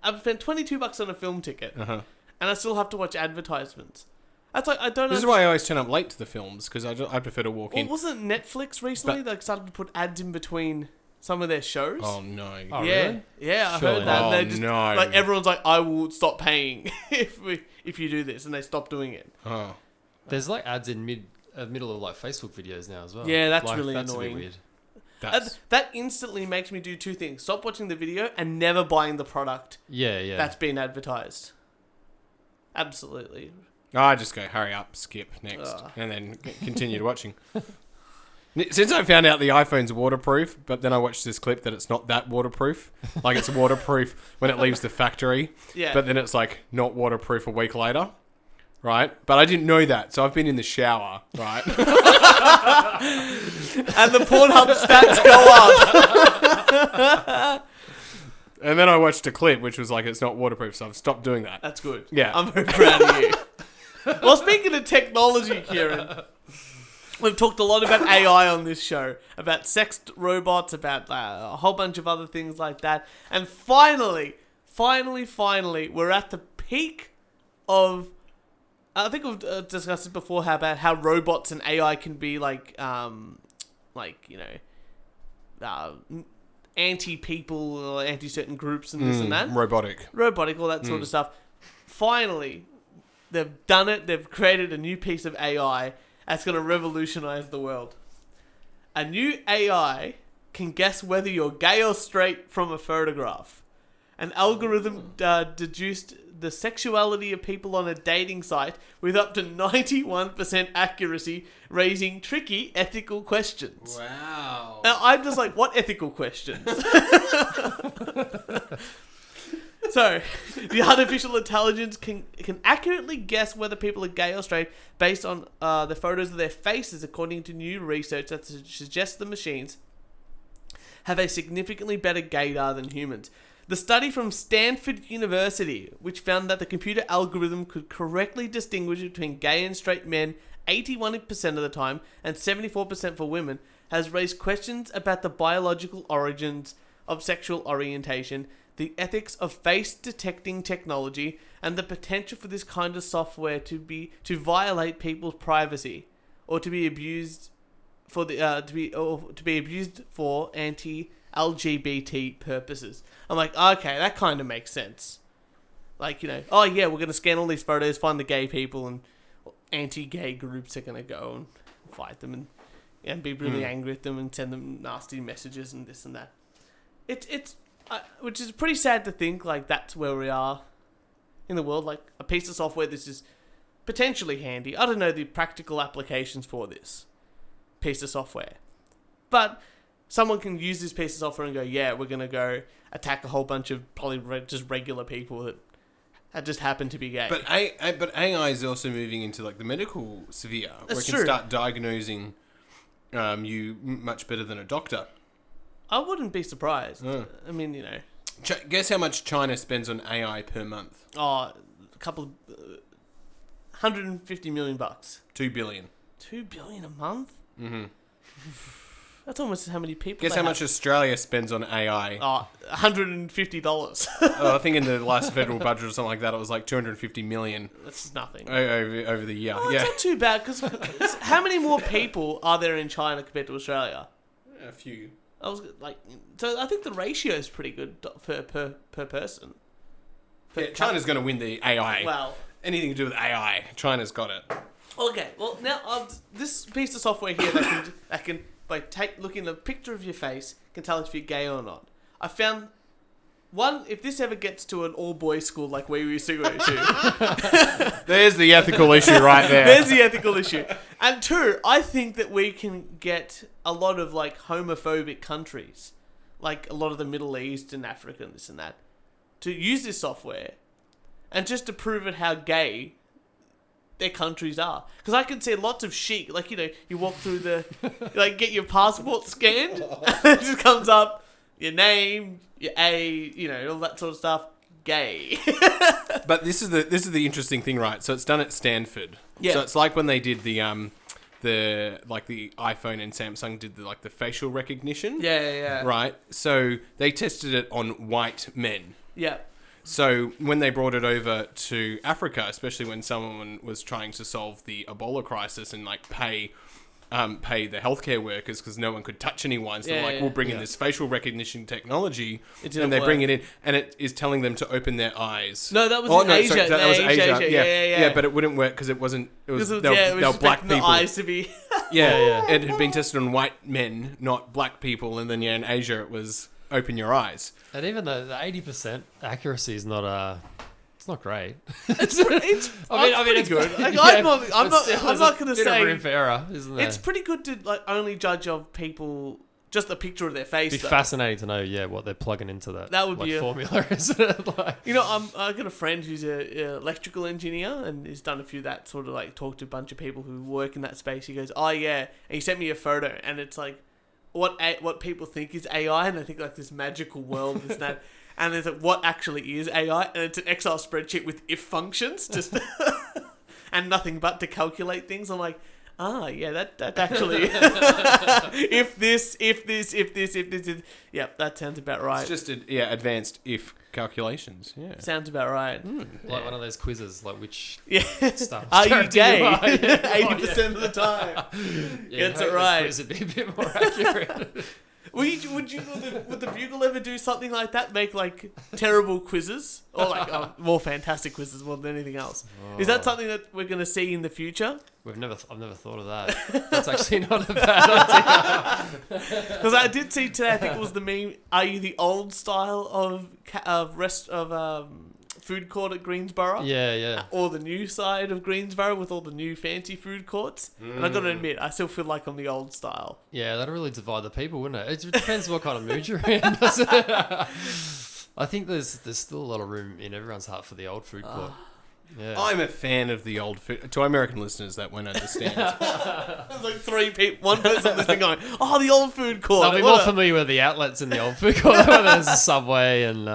I've spent $22 on a film ticket, Uh-huh. and I still have to watch advertisements. That's like I don't. This is why I always turn up late to the films because I prefer to walk Well, in. wasn't Netflix recently like started to put ads in between some of their shows? Oh no! Oh, yeah, really? yeah, I Surely heard that. not. And they Oh, just, no. Like everyone's like, I will stop paying if you do this, and they stop doing it. Oh. There's like ads in middle of like Facebook videos now as well. Yeah, that's Like, really that's annoying. A bit weird. That instantly makes me do two things: stop watching the video and never buying the product Yeah. that's being advertised. Absolutely. I just go hurry up, skip next, Ugh. and then continue watching. Since I found out the iPhone's waterproof, but then I watched this clip that it's not that waterproof. Like it's waterproof when it leaves the factory, Yeah. but then it's like not waterproof a week later, right? But I didn't know that, so I've been in the shower, right? And the Pornhub stats go up. And then I watched a clip which was like it's not waterproof, so I've stopped doing that. That's good. Yeah. I'm very proud of you. Well, speaking of technology, Kieran, we've talked a lot about AI on this show, about sex robots, about a whole bunch of other things like that. And finally, we're at the peak of... I think we've discussed it before about how robots and AI can be anti-people or anti-certain groups and this and that. Robotic. All that sort of stuff. Finally, they've done it. They've created a new piece of AI that's going to revolutionize the world. A new AI can guess whether you're gay or straight from a photograph. An algorithm deduced the sexuality of people on a dating site with up to 91% accuracy, raising tricky ethical questions. Wow. Now, I'm just like, what ethical questions? So, the artificial intelligence can accurately guess whether people are gay or straight based on the photos of their faces, according to new research that suggests the machines have a significantly better gaydar than humans. The study from Stanford University, which found that the computer algorithm could correctly distinguish between gay and straight men 81% of the time and 74% for women, has raised questions about the biological origins of sexual orientation, the ethics of face detecting technology, and the potential for this kind of software to violate people's privacy or to be abused for anti-LGBT purposes. I'm like, okay, that kind of makes sense. Like, oh yeah, we're going to scan all these photos, find the gay people, and anti-gay groups are going to go and fight them and be really angry at them and send them nasty messages and this and that. It's which is pretty sad to think, like, that's where we are in the world. Like, a piece of software this is potentially handy. I don't know the practical applications for this piece of software. But someone can use this piece of software and go, yeah, we're going to go attack a whole bunch of probably just regular people that just happen to be gay. But AI is also moving into like the medical sphere, where it can true. start diagnosing you much better than a doctor. I wouldn't be surprised. I mean, Guess how much China spends on AI per month? a couple of... $150 million. $2 billion. $2 billion a month? Mm-hmm. That's almost how many people Guess they how have. much Australia spends on AI? $150. I think in the last federal budget or something like that, it was like 250 million That's nothing. over the year. Oh, Yeah, it's not too bad, because how many more people are there in China compared to Australia? a few. So I think the ratio is pretty good per person. Yeah, China's going to win the AI. Well, Anything to do with AI, China's got it. okay. Well, now this piece of software here that can by looking at a picture of your face can tell if you're gay or not. I found one, if this ever gets to an all boys school like we used to go to, There's the ethical issue right there. there's the ethical issue. And two, I think that we can get a lot of like homophobic countries, like a lot of the Middle East and Africa and this and that, to use this software and just to prove it how gay their countries are. Because I can see lots of chic, like, you walk through like, get your passport scanned, and it just comes up, your name, your all that sort of stuff, gay. But this is the interesting thing, right? So it's done at Stanford. Yeah. So it's like when they did the iPhone and Samsung did the facial recognition. Yeah. Right. So they tested it on white men. Yeah. So when they brought it over to Africa, especially when someone was trying to solve the Ebola crisis and like pay the healthcare workers because no one could touch anyone, so they're like, we'll bring in this facial recognition technology, and they bring it in, and it is telling them to open their eyes. No, that was in Asia. Sorry, that was Asia. Yeah, but it wouldn't work because it wasn't. It was it they were black people. The eyes to be. It had been tested on white men, not black people, and then in Asia it was open your eyes. And even the 80% accuracy is not it's not great. It's it's good. I'm not going to say room for error, isn't there? It's pretty good to like only judge of people just a picture of their face. It'd be fascinating to know, what they're plugging into that would be formula, isn't it? Like, I got a friend who's a electrical engineer and he's done a few that sort of like talked to a bunch of people who work in that space. He goes, oh yeah, and he sent me a photo, and it's like what people think is AI, and they think like this magical world, this that. And there's like, what actually is AI? And it's an Excel spreadsheet with if functions, just and nothing but to calculate things. I'm like, that actually, if this, yeah, that sounds about right. It's just advanced if calculations. Yeah, sounds about right. Like one of those quizzes, like which stuff. Are you gay? 80% of the time, gets it right. Quiz would be a bit more accurate. Would the Bugle ever do something like that? Make like terrible quizzes or like more fantastic quizzes more than anything else? Is that something that we're going to see in the future? I've never thought of that. That's actually not a bad idea. Because I did see today, I think it was the meme. Are you the old style of food court at Greensborough? Yeah. Or the new side of Greensborough with all the new fancy food courts? And I got to admit, I still feel like I'm the old style. Yeah, that'll really divide the people, wouldn't it? It depends what kind of mood you're in, doesn't it? I think there's still a lot of room in everyone's heart for the old food court. Yeah. I'm a fan of the old food. To American listeners that won't understand. There's like three people, one person listening going, oh, the old food court. They'll be more familiar with the outlets in the old food court. There's a Subway and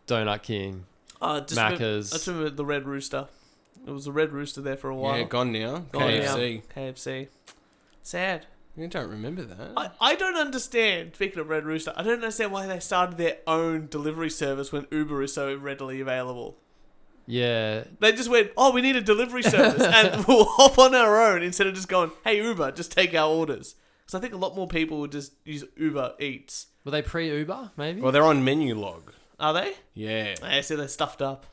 Donut King. Macca's. I just remember the Red Rooster. It was a Red Rooster there for a while. Yeah, gone now. KFC. Sad. You don't remember that? I don't understand, speaking of Red Rooster, I don't understand why they started their own delivery service when Uber is so readily available. Yeah. They just went, oh, we need a delivery service and we'll hop on our own instead of just going, hey, Uber, just take our orders. Because I think a lot more people would just use Uber Eats. Were they pre-Uber, maybe? Well, they're on Menu Log. Are they? Yeah. I see they're stuffed up.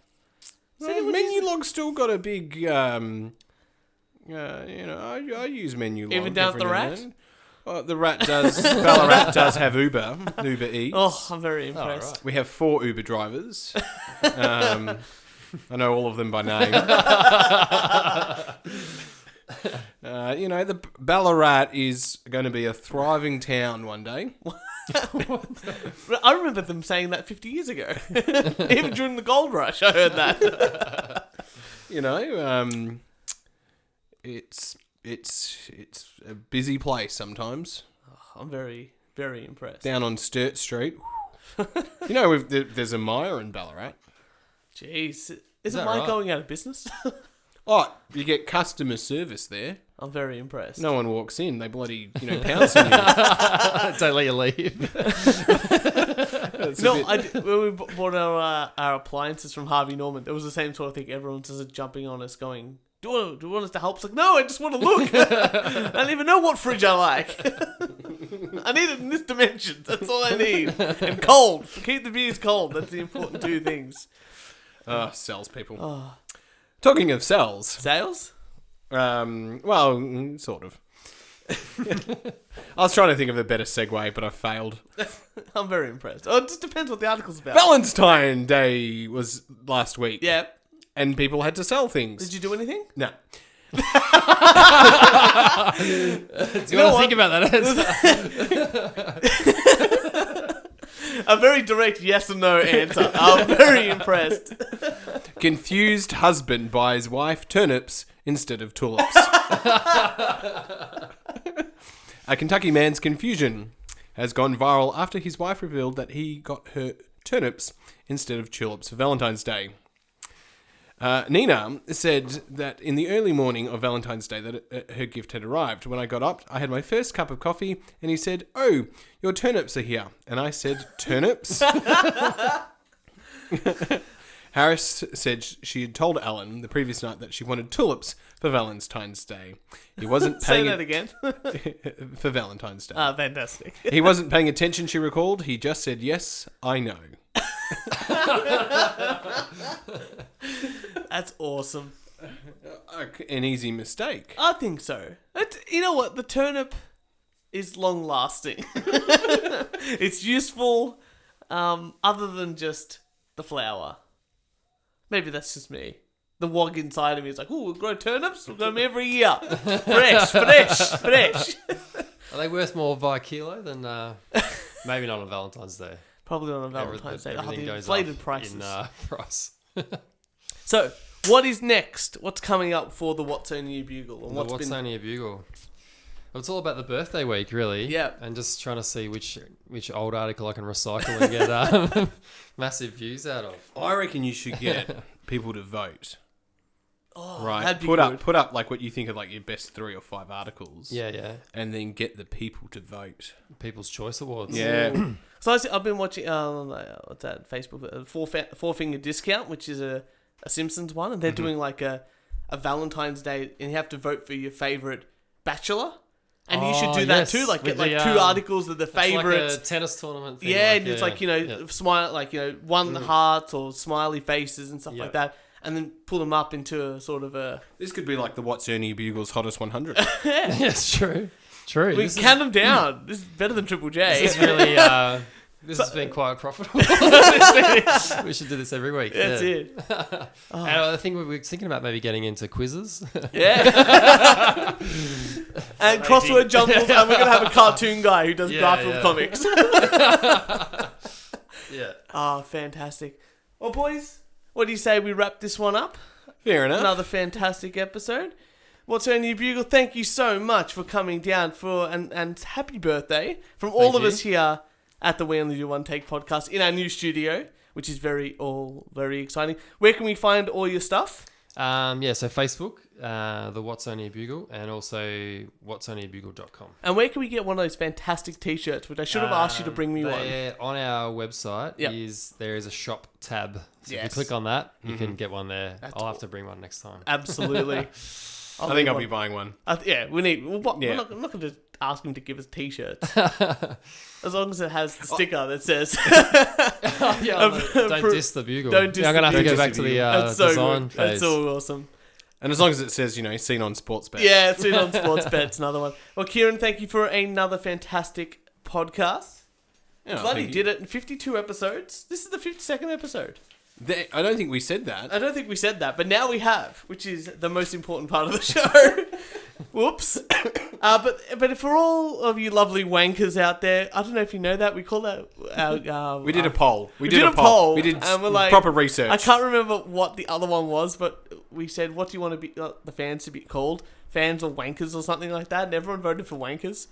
Well, Menu Log's still got a big, I use Menu Log. Even down at the Rat? The Rat does, Ballarat does have Uber Eats. Oh, I'm very impressed. Right. We have 4 Uber drivers. I know all of them by name. The Ballarat is going to be a thriving town one day. I remember them saying that 50 years ago. Even during the gold rush, I heard that. It's a busy place sometimes. I'm very, very impressed. Down on Sturt Street. There's a Myer in Ballarat. Jeez. Isn't mine going out of business? Oh, you get customer service there. I'm very impressed. No one walks in. They bloody, pounce on you. Don't let you leave. When we bought our appliances from Harvey Norman, it was the same sort of thing. Everyone's just jumping on us going, do you want us to help? It's like, no, I just want to look. I don't even know what fridge I like. I need it in this dimension. That's all I need. And cold. Keep the beers cold. That's the important 2 things. Sales people. Oh. Talking of sales. Sales? Well, sort of. I was trying to think of a better segue, but I failed. I'm very impressed. Oh, it just depends what the article's about. Valentine's Day was last week. Yeah. And people had to sell things. Did you do anything? No. Do you want to think about that answer? A very direct yes or no answer. I'm very impressed. Confused husband buys wife turnips instead of tulips. A Kentucky man's confusion has gone viral after his wife revealed that he got her turnips instead of tulips for Valentine's Day. Nina said that in the early morning of Valentine's Day that her gift had arrived. When I got up, I had my first cup of coffee and he said, "Oh, your turnips are here." And I said, "Turnips?" Harris said she had told Alan the previous night that she wanted tulips for Valentine's Day. He wasn't Say paying that again. for Valentine's Day. Ah, fantastic. He wasn't paying attention, she recalled. He just said, yes, I know. That's awesome. An easy mistake. I think so. You know what? The turnip is long lasting. It's useful, other than just the flour. Maybe that's just me. The wog inside of me is like, oh, we'll grow turnips. We'll grow them every year. Fresh. Are they worth more by kilo than maybe not on Valentine's Day? Probably on a Valentine's Day. Everything The goes inflated up prices. in price. So, what is next? What's coming up for the Watsonia Bugle? And The Watsonia Bugle. Well, it's all about the birthday week, really. Yeah. And just trying to see which old article I can recycle and get massive views out of. I reckon you should get people to vote. Oh, Right, that'd be put good. up like what you think of like your best 3 or 5 articles. Yeah. And then get the people to vote. People's Choice Awards. Yeah. So I've been watching, what's that, Facebook, Four Finger Discount, which is a Simpsons one, and they're doing like a Valentine's Day, and you have to vote for your favourite bachelor. And you should do that yes, too, like with get like the, 2 articles of the It's like favourites. a tennis tournament thing. Yeah, and it's like, you know, yeah. smile, like, you know, one hearts or smiley faces and stuff like that, and then pull them up into a sort of a... This could be like the Watsonia Bugle's Hottest 100. Yeah, it's true. True. We count them down. This is better than Triple J. This is really... this has been quite profitable. We should do this every week. That's yeah. it. And I think we were thinking about maybe getting into quizzes. Yeah. And crossword jumbles, and we're going to have a cartoon guy who does Garfield comics. Yeah. Oh, fantastic. Well, boys, what do you say we wrap this one up? Fair enough. Another fantastic episode. Watsonia Bugle, thank you so much for coming down and happy birthday from all of us here at the We Only Do One Take podcast in our new studio, which is very exciting. Where can we find all your stuff? So Facebook, the Watsonia Bugle, and also watsoniabugle.com. And where can we get one of those fantastic t-shirts, which I should have asked you to bring me one? On our website, Yep. there is a shop tab. So if you Yes. click on that, you can get one there. That's I'll have to bring one next time. Absolutely. I think I'll be buying one. We need... We're Yeah. not going to ask him to give us t-shirts. As long as it has the sticker that says... Don't diss the Bugle. Don't diss I'm going to the have to Bugle. go back to the That's so design good. phase. That's so awesome. And as long as it says, seen on Sports Bet. Yeah, it's in on Sports Bet. Another one. Well, Kieran, thank you for another fantastic podcast. Yeah, Bloody thank you. did it in 52 episodes. This is the 52nd episode. I don't think we said that. I don't think we said that, but now we have, which is the most important part of the show. Whoops. But for all of you lovely wankers out there, I don't know if you know that, we call that our... We did a poll. We did a poll, We did and we're like- proper research. I can't remember what the other one was, but we said, what do you want to be the fans to be called? Fans or wankers or something like that, and everyone voted for wankers.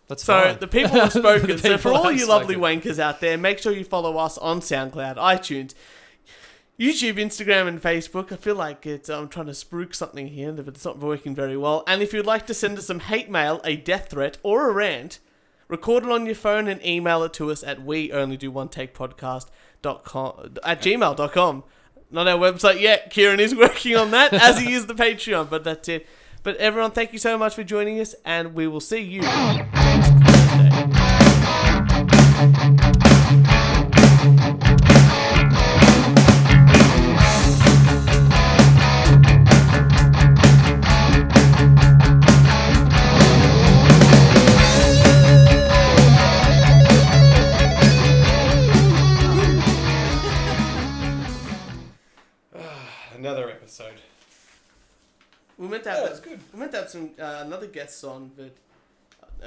That's So fine. the people have spoken. So The for people all have you lovely spoken. wankers out there, make sure you follow us on SoundCloud, iTunes, YouTube, Instagram, and Facebook. I feel like I'm trying to spruik something here, but it's not working very well. And if you'd like to send us some hate mail, a death threat, or a rant, record it on your phone and email it to us at weonlydoontakepodcast.com@gmail.com. Not our website yet. Kieran is working on that, as he is the Patreon, but that's it. But everyone, thank you so much for joining us, and we will see you next Thursday. Another episode. We meant to have that's good. We meant to have some another guests on, but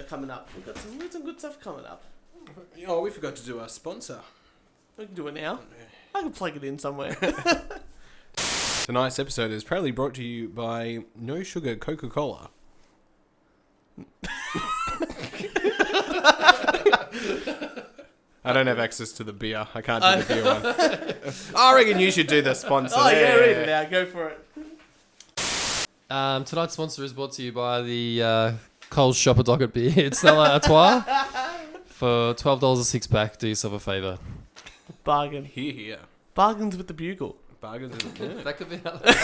coming up. We've got some good stuff coming up. Oh, we forgot to do our sponsor. We can do it now. I can plug it in somewhere. Tonight's episode is proudly brought to you by No Sugar Coca-Cola. I don't have access to the beer. I can't do the beer one. I reckon you should do the sponsor. Oh yeah, there. read it now. Go for it. Tonight's sponsor is brought to you by the Coles Shopper Docket Beer. It's Stella Artois. For $12 a six pack, do yourself a favour. Bargain. Here. Bargains with the Bugle. burgers. Yeah. That could be another place.